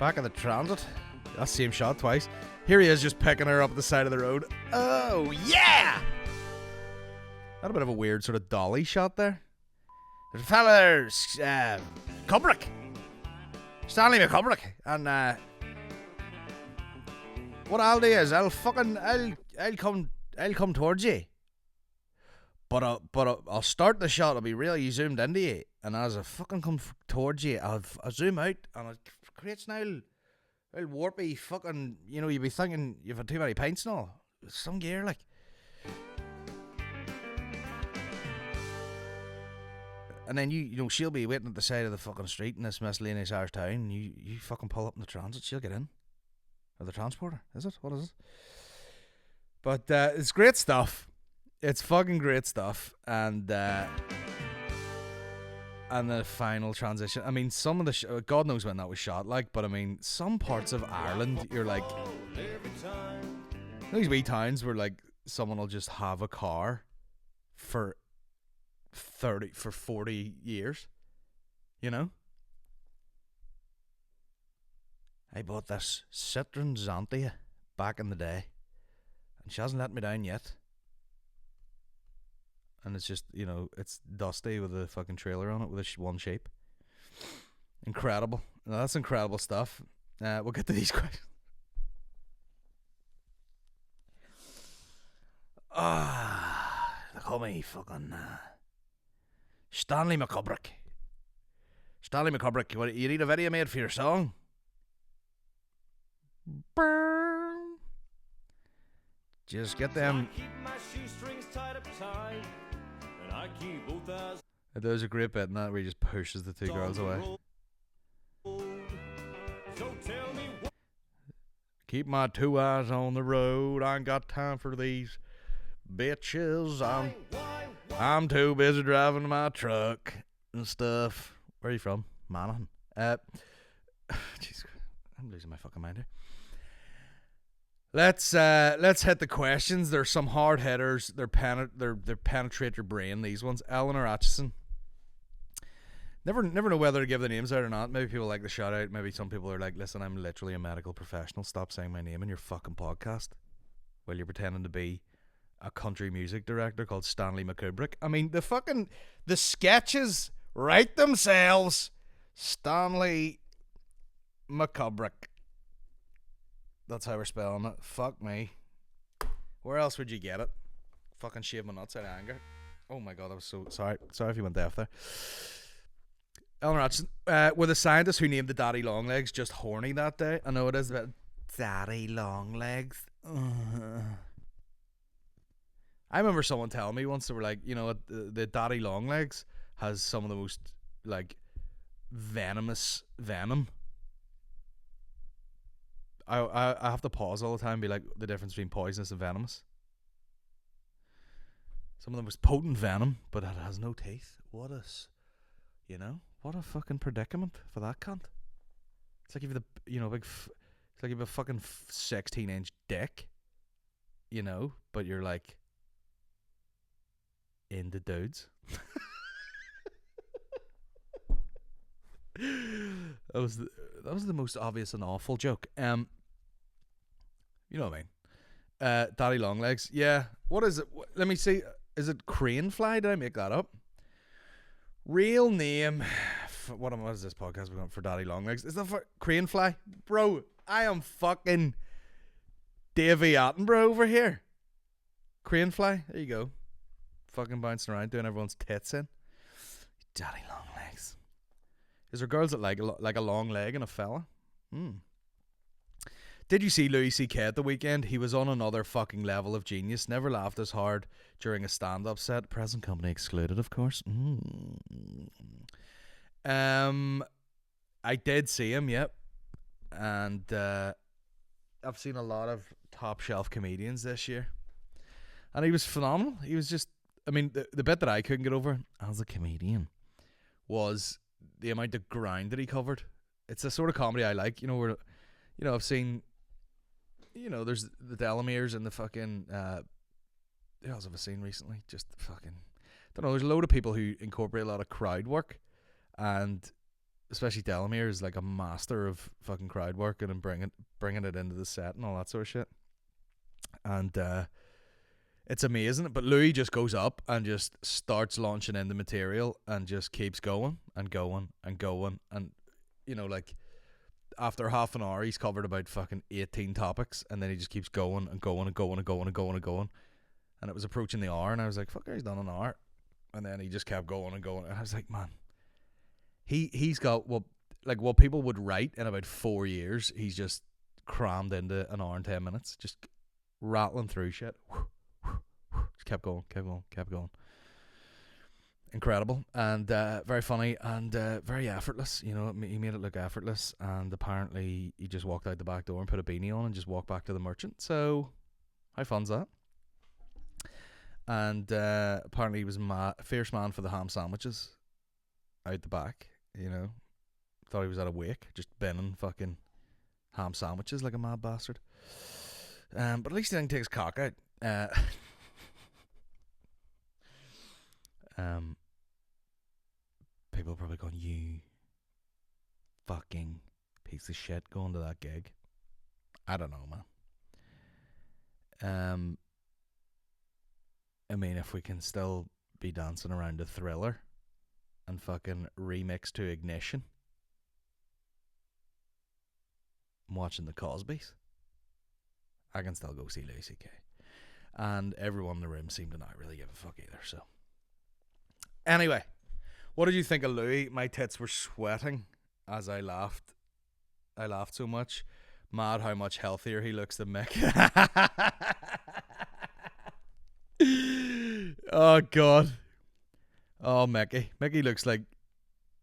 Back of the transit. That same shot twice. Here he is just picking her up at the side of the road. Oh, yeah! Had a bit of a weird sort of dolly shot there. There's a fella there, McKUBBRICK. Stanley McKUBBRICK. And, what I'll do is I'll come towards you. But I'll start the shot. I'll be really zoomed into you. And as I fucking come towards you, I'll zoom out and it creates an old warpy fucking, you'd be thinking you've had too many pints and all. Some gear, like. And then she'll be waiting at the side of the fucking street in this miscellaneous Irish town. And you fucking pull up in the transit, she'll get in. Or the transporter, is it? What is it? But it's great stuff. It's fucking great stuff. And the final transition. I mean, some of the God knows when that was shot, like. But I mean, some parts of Ireland, you're like, these wee towns where like someone will just have a car for 40 years, I bought this Citroen Xantia back in the day and she hasn't let me down yet, and it's just it's dusty with a fucking trailer on it with one shape. Incredible. Now, that's incredible stuff. We'll get to these questions. They call me fucking Stanley McKUBBRICK. Stanley McKUBBRICK, you need a video made for your song? Burn. Just get them. There's a great bit in that where he just pushes the two girls away. Keep my two eyes on the road. I ain't got time for these bitches. I'm too busy driving my truck and stuff. Where are you from? Monaghan. Jeez, I'm losing my fucking mind here. Let's hit the questions. There's some hard hitters. They're penetrate your brain. These ones. Eleanor Atchison. Never know whether to give the names out or not. Maybe people like the shout out. Maybe some people are like, listen, I'm literally a medical professional. Stop saying my name in your fucking podcast while you're pretending to be a country music director called Stanley McKUBBRICK. I mean, the sketches write themselves. Stanley McKUBBRICK. That's how we're spelling it. Fuck me. Where else would you get it? Fucking shave my nuts out of anger. Oh my god, I was so sorry. Sorry if you went deaf there. Eleanor Atchison, were the scientists who named the daddy long legs just horny that day? I know it is about daddy long legs. I remember someone telling me once, they were like, you know, the daddy long legs has some of the most like venomous venom. I have to pause all the time and be like, the difference between poisonous and venomous. Some of the most potent venom, but it has no teeth. What a fucking predicament for that cunt. It's like if it's like if a fucking 16-inch dick, you know, but you're like into dudes. That was the most obvious and awful joke. You know what I mean? Daddy long legs. Yeah. What is it? Let me see. Is it crane fly? Did I make that up? Real name. What is this podcast we're going for? Daddy long legs. Is that for crane fly? Bro, I am fucking Davey Attenborough over here. Crane fly. There you go. Fucking bouncing around doing everyone's tits in. Daddy long legs. Is there girls that like a long leg and a fella? Did you see Louis C.K. at the weekend? He was on another fucking level of genius. Never laughed as hard during a stand-up set. Present company excluded, of course. I did see him, yep. And I've seen a lot of top shelf comedians this year. And he was phenomenal. He was just, I mean, the bit that I couldn't get over as a comedian was the amount of ground that he covered. It's the sort of comedy I like, you know, where, you know, I've seen, you know, there's the Delameres and the fucking, who else have I seen recently? Just fucking, don't know, there's a load of people who incorporate a lot of crowd work, and especially Delamere is like a master of fucking crowd work and bringing it into the set and all that sort of shit. And it's amazing, but Louis just goes up and just starts launching into material and just keeps going and going and going, and you know, like after half an hour he's covered about fucking 18 topics, and then he just keeps going and going and going and going and going and going, and it was approaching the hour, and I was like, fuck, he's done an hour, and then he just kept going and going, and I was like, man, he's got what people would write in about 4 years. He's just crammed into an hour and 10 minutes, just rattling through shit. Just kept going. Incredible, and very funny, and very effortless. You know, he made it look effortless, and apparently he just walked out the back door and put a beanie on and just walked back to the merchant. So, how fun's that? And apparently he was fierce man for the ham sandwiches out the back. You know, thought he was at a wake, just binning fucking ham sandwiches like a mad bastard. But at least he didn't take his cock out. People are probably going, you fucking piece of shit, going to that gig. I don't know, man. I mean, if we can still be dancing around a Thriller and fucking remix to Ignition, I'm watching the Cosbys, I can still go see Louis C.K. And everyone in the room seemed to not really give a fuck either. So anyway, what did you think of Louis? My tits were sweating as I laughed. I laughed so much. Mad how much healthier he looks than Mick. Oh God. Oh, Mickey looks like,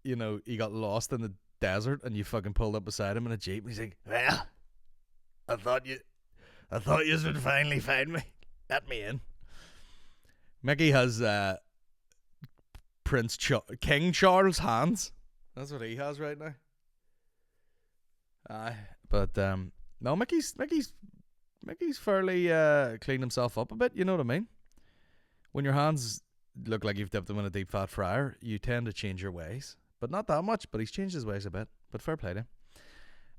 you know, he got lost in the desert and you fucking pulled up beside him in a Jeep and he's like, well, I thought you would finally find me. Let me in. Mickey has King Charles hands. That's what he has right now. But no, Mickey's fairly cleaned himself up a bit. You know what I mean? When your hands look like you've dipped them in a deep fat fryer, you tend to change your ways. but not that much. But he's changed his ways a bit. But fair play to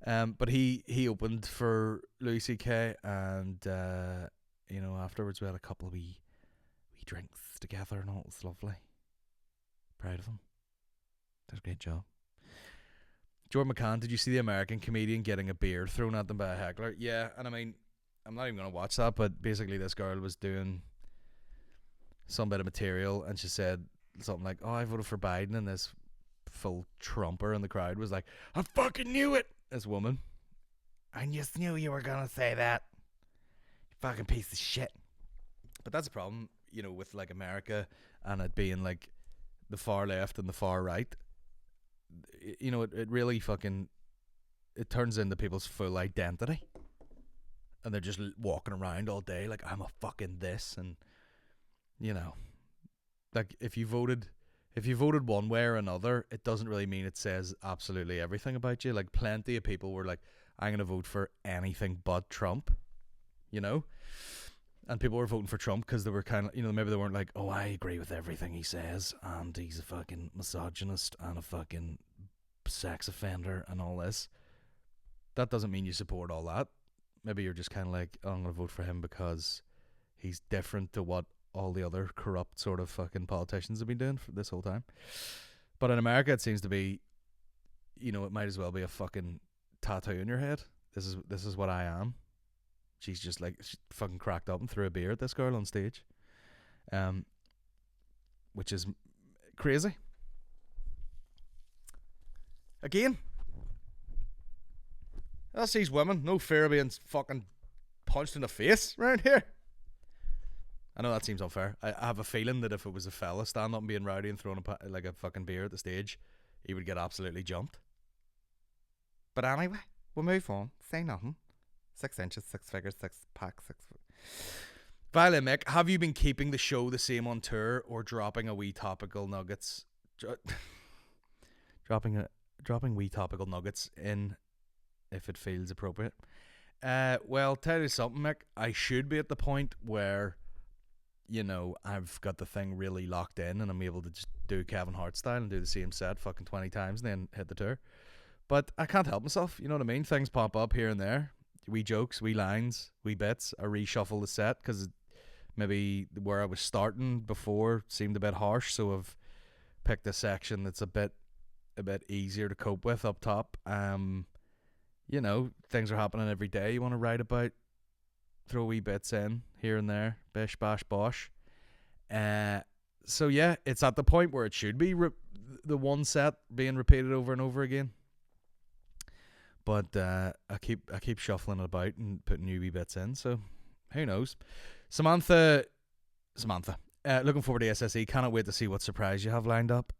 him. But he opened for Louis C.K. and afterwards we had a couple of wee drinks together and all. It was lovely. Proud of him. Did a great job. Jordan McCann, did you see the American comedian getting a beard thrown at them by a heckler? Yeah, and I mean, I'm not even going to watch that, but basically this girl was doing some bit of material and she said something like, oh, I voted for Biden, and this full Trumper in the crowd was like, I fucking knew it! This woman. I just knew you were going to say that. You fucking piece of shit. But that's a problem, with like America and it being like the far left and the far right. It really fucking, it turns into people's full identity, and they're just walking around all day like, I'm a fucking this, and like if you voted one way or another, it doesn't really mean it says absolutely everything about you. Like plenty of people were like, I'm gonna vote for anything but Trump, and people were voting for Trump because they were kind of, maybe they weren't like, oh, I agree with everything he says, and he's a fucking misogynist and a fucking sex offender and all this. That doesn't mean you support all that. Maybe you're just kind of like, oh, I'm going to vote for him because he's different to what all the other corrupt sort of fucking politicians have been doing for this whole time. But in America, it seems to be, it might as well be a fucking tattoo in your head. This is what I am. She's just like, she fucking cracked up and threw a beer at this girl on stage, which is crazy. Again, that's these women. No fear of being fucking punched in the face around here. I know that seems unfair. I have a feeling that if it was a fella standing up and being rowdy and throwing a fucking beer at the stage, he would get absolutely jumped. But anyway, we'll move on. Say nothing. 6 inches, 6 figures, 6 pack, 6 foot. Violin Mick, have you been keeping the show the same on tour or dropping a wee topical nuggets? Dropping wee topical nuggets in if it feels appropriate. Well, tell you something, Mick. I should be at the point where, I've got the thing really locked in and I'm able to just do Kevin Hart style and do the same set fucking 20 times and then hit the tour. But I can't help myself, you know what I mean? Things pop up here and there. Wee jokes, wee lines, wee bits. I reshuffle the set because maybe where I was starting before seemed a bit harsh, so I've picked a section that's a bit easier to cope with up top. Things are happening every day you want to write about. Throw wee bits in here and there, bish bash bosh. So yeah, it's at the point where it should be the one set being repeated over and over again. But I keep shuffling it about and putting new wee bits in. So who knows? Samantha, looking forward to SSE. Cannot wait to see what surprise you have lined up.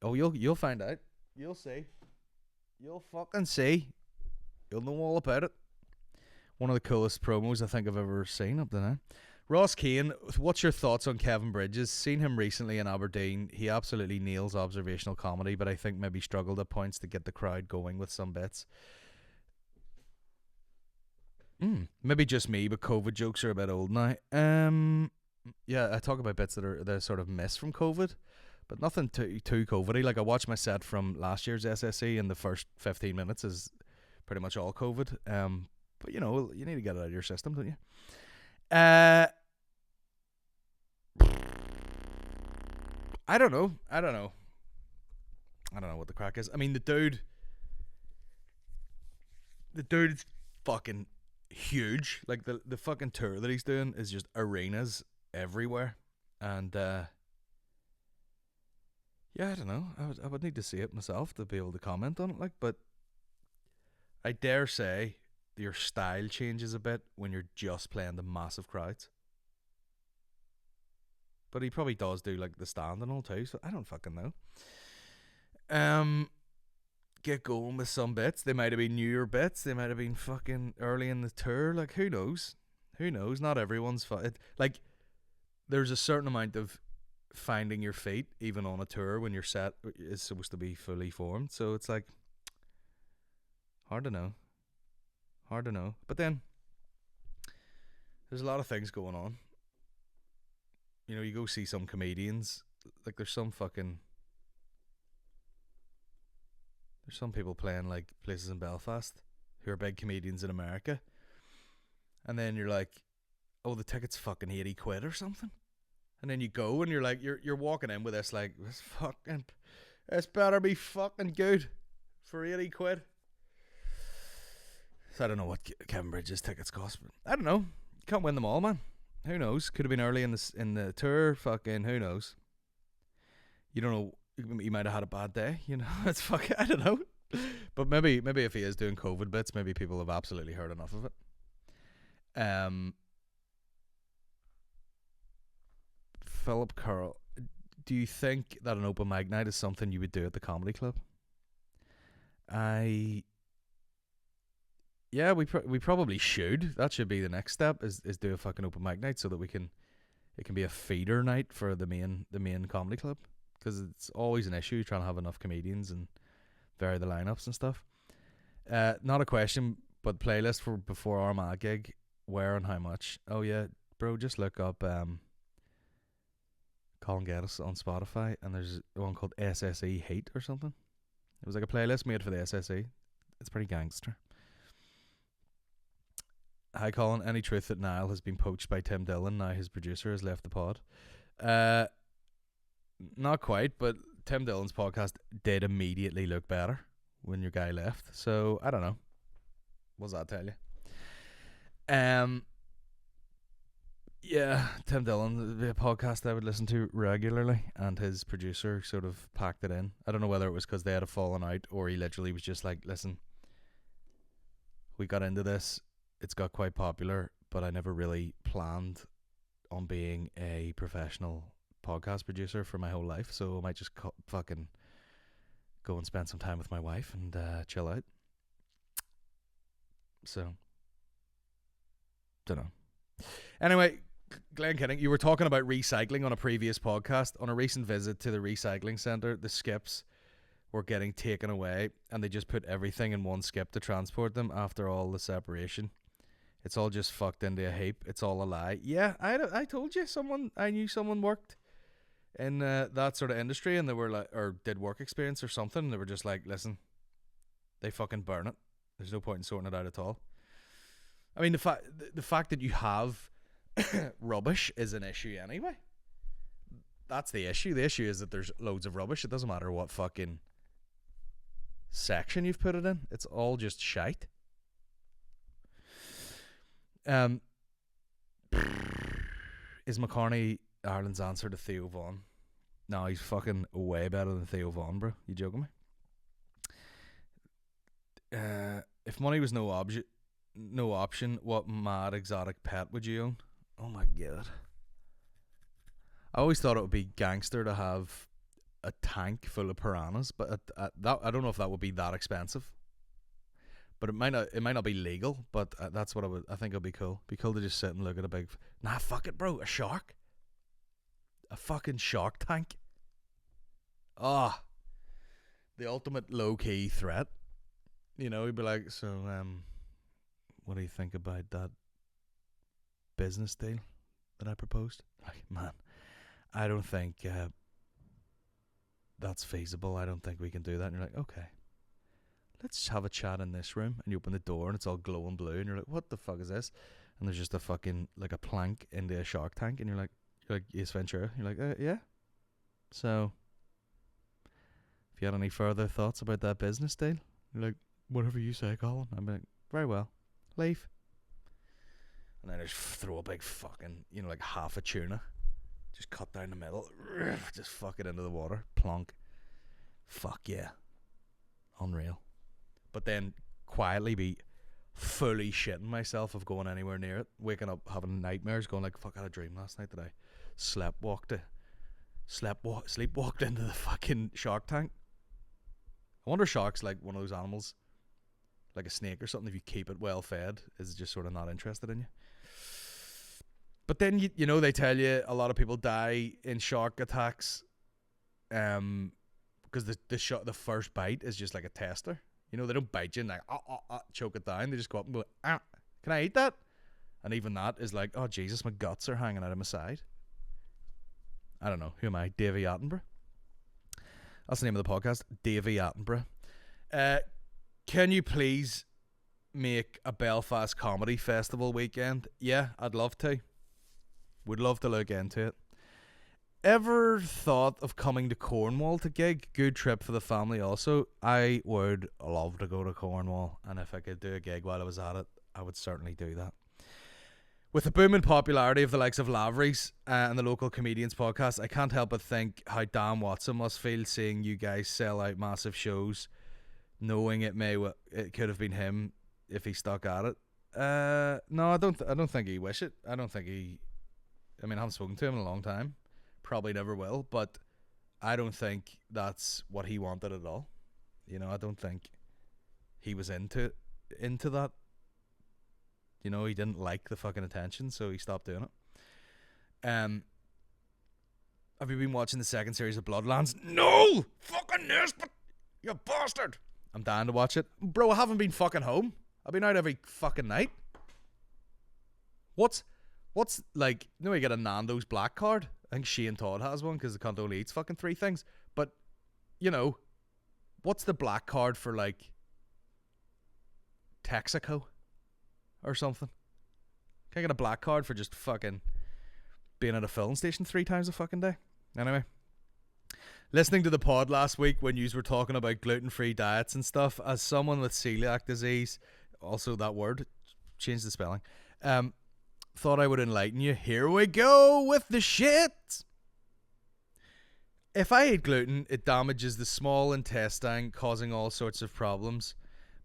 Oh, you'll find out. You'll see. You'll fucking see. You'll know all about it. One of the coolest promos I think I've ever seen up to now. Ross Keane, what's your thoughts on Kevin Bridges? Seen him recently in Aberdeen. He absolutely nails observational comedy, but I think maybe struggled at points to get the crowd going with some bits. Maybe just me, but COVID jokes are a bit old now. Yeah, I talk about bits that are sort of missed from COVID, but nothing too COVID-y. Like I watched my set from last year's SSE, and the first 15 minutes is pretty much all COVID. But you need to get it out of your system, don't you? I don't know what the crack is. I mean, the dude's fucking huge. Like the fucking tour that he's doing is just arenas everywhere, and yeah, I don't know. I would need to see it myself to be able to comment on it. Like, but I dare say your style changes a bit when you're just playing the massive crowds. But he probably does do like the stand and all too, so I don't fucking know. Get going with some bits. They might have been newer bits. They might have been fucking early in the tour. Like, who knows? Not everyone's like, there's a certain amount of finding your feet even on a tour when your set is supposed to be fully formed. So it's like hard to know. But then there's a lot of things going on. You go see some comedians, like there's some fucking There's some people playing like places in Belfast who are big comedians in America, and then you're like, oh, the ticket's fucking 80 quid or something, and then you go and you're like, you're walking in with this like, this better be fucking good for 80 quid. So I don't know what Kevin Bridges tickets cost, but I don't know. You can't win them all, man. Who knows? Could have been early in the tour. Fucking who knows? You don't know. He might have had a bad day. You know, it's fucking. I don't know. But maybe if he is doing COVID bits, maybe people have absolutely heard enough of it. Philip Curl, do you think that an open mic night is something you would do at the comedy club? Yeah, we probably should. That should be the next step. Is do a fucking open mic night so that it can be a feeder night for the main comedy club, because it's always an issue trying to have enough comedians and vary the lineups and stuff. Not a question, but playlist for before Armagh gig, where and how much? Oh yeah, bro, just look up Colin Geddes on Spotify, and there's one called SSE Heat or something. It was like a playlist made for the SSE. It's pretty gangster. Hi Colin, any truth that Niall has been poached by Tim Dillon now his producer has left the pod? Not quite, but Tim Dillon's podcast did immediately look better when your guy left. So I don't know. What does that tell you? Yeah, Tim Dillon, the podcast I would listen to regularly, and his producer sort of packed it in. I don't know whether it was because they had a fallen out or he literally was just like, listen, we got into this, it's got quite popular, but I never really planned on being a professional podcast producer for my whole life, so I might just fucking go and spend some time with my wife and chill out. So, don't know. Anyway, Glenn Kinning, you were talking about recycling on a previous podcast. On a recent visit to the recycling centre, the skips were getting taken away, and they just put everything in one skip to transport them after all the separation. It's all just fucked into a heap. It's all a lie. Yeah, I told you, I knew someone worked in that sort of industry, and they were like, or did work experience or something, and they were just like, listen, they fucking burn it. There's no point in sorting it out at all. I mean, the fact that you have rubbish is an issue anyway. That's the issue. The issue is that there's loads of rubbish. It doesn't matter what fucking section you've put it in. It's all just shite. Is McCartney Ireland's answer to Theo Von? No, he's fucking way better than Theo Von, bro. You joking me? If money was no option, what mad exotic pet would you own? Oh my god. I always thought it would be gangster to have a tank full of piranhas, but that I don't know if that would be that expensive. But it might not be legal, but that's what I think it'd be cool. Be cool to just sit and look at a big fuck it, bro, a shark. A fucking shark tank. Ah. The ultimate low key threat. You know, he'd be like, so what do you think about that business deal that I proposed? Like, man, I don't think that's feasible. I don't think we can do that. And you're like, okay, let's have a chat in this room. And you open the door and it's all glowing blue, and you're like, what the fuck is this? And there's just a fucking like a plank into a shark tank, and you're like Ace Ventura. You're like, yeah. So, if you had any further thoughts about that business deal, you're like, whatever you say, Colin. I'm like, very well. Leave. And then I just throw a big fucking, like half a tuna, just cut down the middle, just fuck it into the water, plonk. Fuck yeah. Unreal. But then quietly be fully shitting myself of going anywhere near it, waking up having nightmares, going like, fuck, I had a dream last night that I sleepwalked into the fucking shark tank. I wonder if sharks like one of those animals, like a snake or something, if you keep it well fed, is just sort of not interested in you. But then they tell you a lot of people die in shark attacks because the first bite is just like a tester. They don't bite you and like choke it down. They just go up and go, can I eat that? And even that is like, oh Jesus, my guts are hanging out of my side. I don't know. Who am I? Davey Attenborough. That's the name of the podcast, Davey Attenborough. Can you please make a Belfast comedy festival weekend? Yeah, I'd love to. Would love to look into it. Ever thought of coming to Cornwall to gig? Good trip for the family also. I would love to go to Cornwall, and if I could do a gig while I was at it, I would certainly do that. With the booming popularity of the likes of Lavery's and the local comedians podcast, I can't help but think how Dan Watson must feel seeing you guys sell out massive shows, knowing it could have been him if he stuck at it. No, I don't think he wish it. I mean, I haven't spoken to him in a long time. Probably never will, but I don't think that's what he wanted at all. You know, I don't think he was into that. You know, he didn't like the fucking attention, so he stopped doing it. Have you been watching the second series of Bloodlands? No! Fucking Nesbitt! You bastard! I'm dying to watch it. Bro, I haven't been fucking home. I've been out every fucking night. What's like, you know, you get a Nando's black card? I think Shane Todd has one because the cunt only eats fucking 3 things. But, you know, what's the black card for, like, Texaco or something? Can I get a black card for just fucking being at a filling station 3 times a fucking day? Anyway, listening to the pod last week when yous were talking about gluten-free diets and stuff, as someone with celiac disease, also that word, change the spelling, thought I would enlighten you. Here we go with the shit. If I eat gluten, it damages the small intestine, causing all sorts of problems.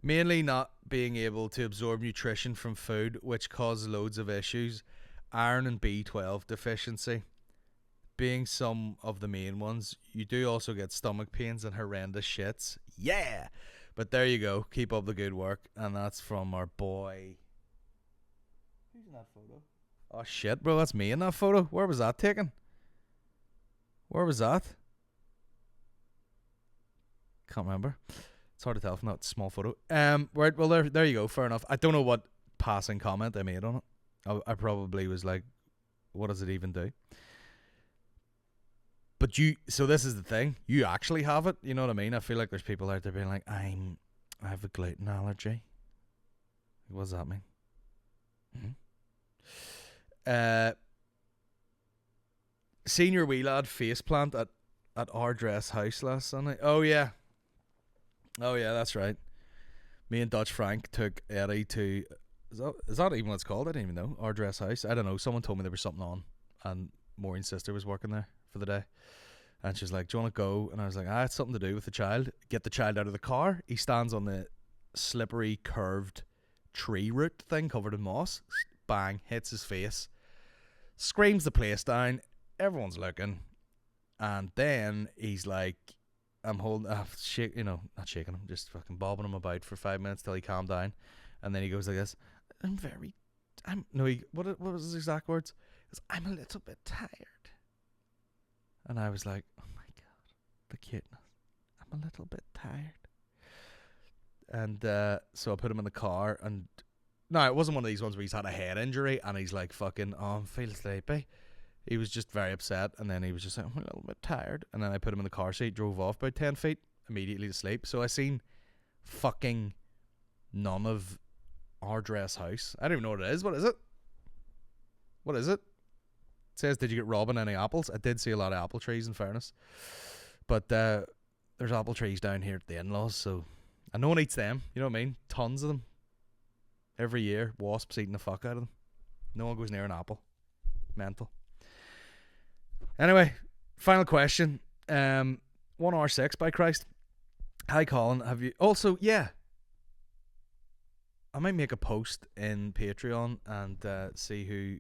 Mainly not being able to absorb nutrition from food, which causes loads of issues. Iron and B12 deficiency being some of the main ones. You do also get stomach pains and horrendous shits. Yeah! But there you go. Keep up the good work. And that's from our boy... Who's in that photo? Oh shit, bro, that's me in that photo. Where was that taken? Where was that? Can't remember. It's hard to tell from that small photo. Right, well there you go. Fair enough. I don't know what passing comment I made on it. I probably was like, what does it even do? But so this is the thing. You actually have it. You know what I mean? I feel like there's people out there being like, I have a gluten allergy. What does that mean? Senior wee lad faceplant at our dress house last Sunday. Oh yeah, that's right. Me and Dutch Frank took Eddie to, is that even what it's called? I didn't even know. Our dress house. I don't know. Someone told me there was something on, and Maureen's sister was working there for the day, and she's like, do you want to go? And I was like, it's something to do with the child. Get the child out of the car. He stands on the slippery curved tree root thing covered in moss. Bang, hits his face, screams the place down. Everyone's looking, and then he's like, I'm holding, not shaking him, just fucking bobbing him about for 5 minutes till he calmed down, and then he goes like this. What was his exact words? He goes, I'm a little bit tired, and I was like, oh my god, the cuteness. I'm a little bit tired, and so I put him in the car, and no, it wasn't one of these ones where he's had a head injury and he's like fucking, I feel sleepy. He was just very upset, and then he was just like, I'm a little bit tired, and then I put him in the car seat, drove off about 10 feet, immediately to sleep. So I seen fucking none of our dress house. I don't even know what it is. What is it? It says, did you get robbing any apples? I did see a lot of apple trees, in fairness, but there's apple trees down here at the in-laws, so, and no one eats them, you know what I mean? Tons of them. Every year, wasps eating the fuck out of them. No one goes near an apple. Mental. Anyway, final question. 1 hour 6, by Christ. Hi, Colin. Have you... Also, yeah. I might make a post in Patreon and see who...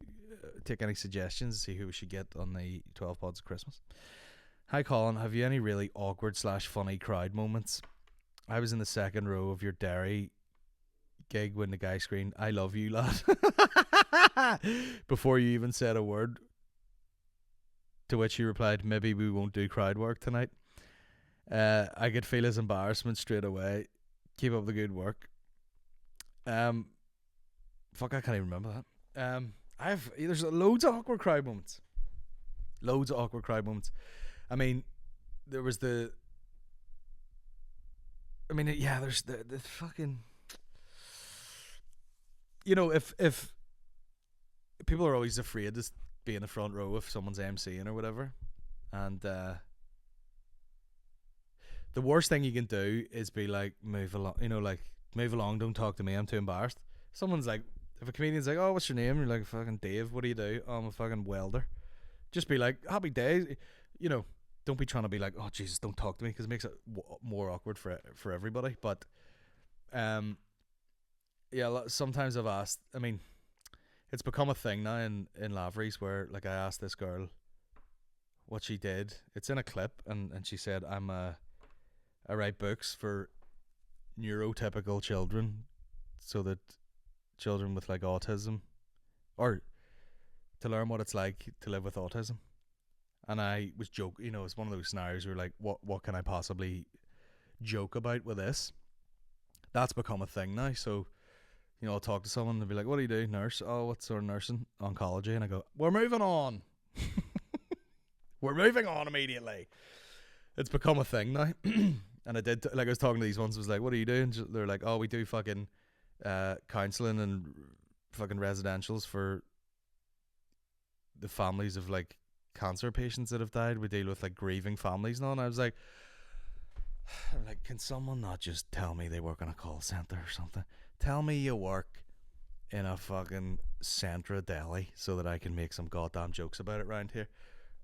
take any suggestions, see who we should get on the 12 pods of Christmas. Hi, Colin. Have you any really awkward / funny crowd moments? I was in the second row of your Derry gig when the guy screamed, I love you, lad. Before you even said a word, to which you replied, maybe we won't do crowd work tonight. I could feel his embarrassment straight away. Keep up the good work. Fuck, I can't even remember that. There's loads of awkward crowd moments. I mean, there was the I mean, yeah, there's the fucking, you know, if people are always afraid to be in the front row if someone's MCing or whatever, and the worst thing you can do is be like, move along, you know, like, move along, don't talk to me, I'm too embarrassed. Someone's like, if a comedian's like, oh, what's your name? You're like, fucking Dave, what do you do? Oh, I'm a fucking welder. Just be like, happy days, you know. Don't be trying to be like, oh Jesus, don't talk to me, because it makes it more awkward for everybody. But yeah, sometimes I've asked. I mean, it's become a thing now in Lavery's where, like, I asked this girl what she did. It's in a clip, and she said, I write books for neurotypical children, so that children with like autism, or to learn what it's like to live with autism. And I was joking, you know, it's one of those scenarios where like, what can I possibly joke about with this? That's become a thing now. So, you know, I'll talk to someone and be like, what do you do? Nurse? Oh, what sort of nursing? Oncology. And I go, we're moving on. We're moving on immediately. It's become a thing now. And I did, like, I was talking to these ones, was like, what do you do? And they're like, oh, we do fucking counselling and fucking residentials for the families of like cancer patients that have died. We deal with like grieving families and all. And I was like, can someone not just tell me they work on a call center or something? Tell me you work in a fucking Centra Deli so that I can make some goddamn jokes about it around here.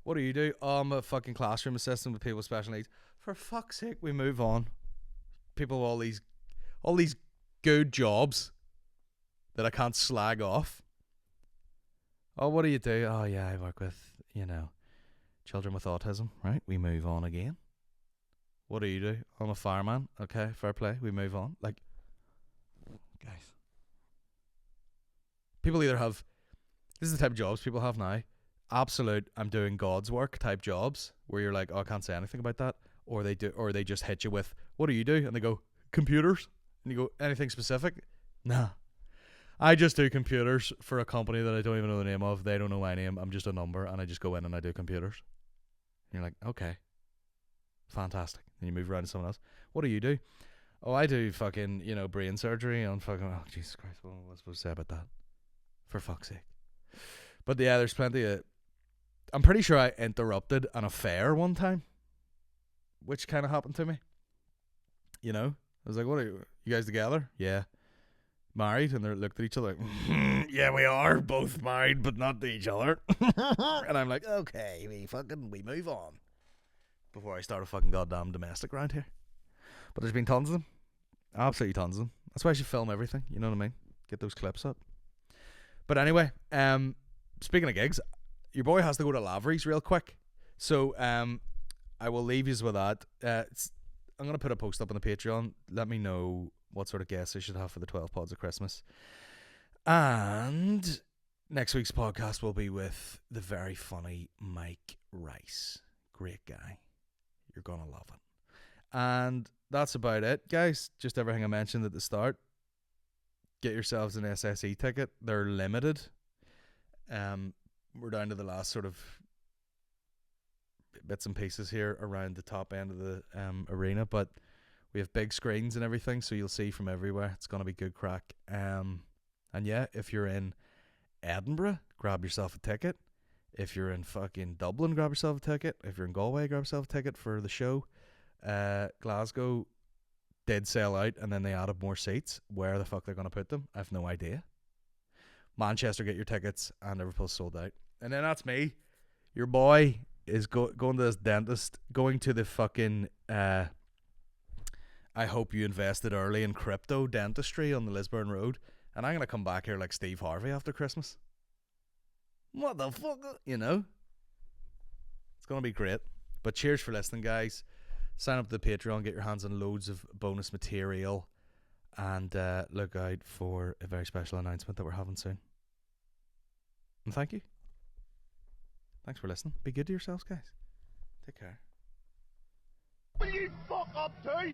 What do you do? Oh, I'm a fucking classroom assistant with people with special needs. For fuck's sake, we move on. People with all these good jobs that I can't slag off. Oh, what do you do? Oh yeah, I work with, you know, children with autism. Right, we move on again. What do you do? I'm a fireman. Okay, fair play. We move on. Like, guys, people either have, this is the type of jobs people have now, absolute I'm doing God's work type jobs where you're like, oh, I can't say anything about that, or they just hit you with, what do you do? And they go, computers. And you go, anything specific? Nah, I just do computers for a company that I don't even know the name of. They don't know my name. I'm just a number, and I just go in and I do computers. And you're like, okay, fantastic. And you move around to someone else. What do you do? Oh, I do fucking, you know, brain surgery on fucking, oh, Jesus Christ, what was I supposed to say about that? For fuck's sake. But yeah, there's plenty of, I'm pretty sure I interrupted an affair one time, which kind of happened to me. You know, I was like, what are you guys together? Yeah. Married? And they looked at each other like, yeah, we are both married, but not to each other. And I'm like, okay, we move on before I start a fucking goddamn domestic around here. But there's been tons of them. Absolutely tons of them. That's why I should film everything. You know what I mean? Get those clips up. But anyway, speaking of gigs, your boy has to go to Lavery's real quick. So I will leave you with that. I'm going to put a post up on the Patreon. Let me know what sort of guests I should have for the 12 Pods of Christmas. And next week's podcast will be with the very funny Mike Rice. Great guy. You're going to love it. And that's about it, guys. Just everything I mentioned at the start. Get yourselves an SSE ticket. They're limited. We're down to the last sort of bits and pieces here around the top end of the arena, but we have big screens and everything, so you'll see from everywhere. It's going to be good crack. And yeah, if you're in Edinburgh, grab yourself a ticket. If you're in fucking Dublin, grab yourself a ticket. If you're in Galway, grab yourself a ticket for the show. Glasgow did sell out, and then they added more seats. Where the fuck they're going to put them, I have no idea. Manchester, get your tickets, and Liverpool's sold out. And then that's me. Your boy is going to this dentist, going to the fucking I hope you invested early in crypto dentistry on the Lisburn Road, and I'm going to come back here like Steve Harvey after Christmas. What the fuck? You know? It's going to be great. But cheers for listening, guys. Sign up to the Patreon, get your hands on loads of bonus material, and look out for a very special announcement that we're having soon. And thank you. Thanks for listening. Be good to yourselves, guys. Take care. Will you fuck up too?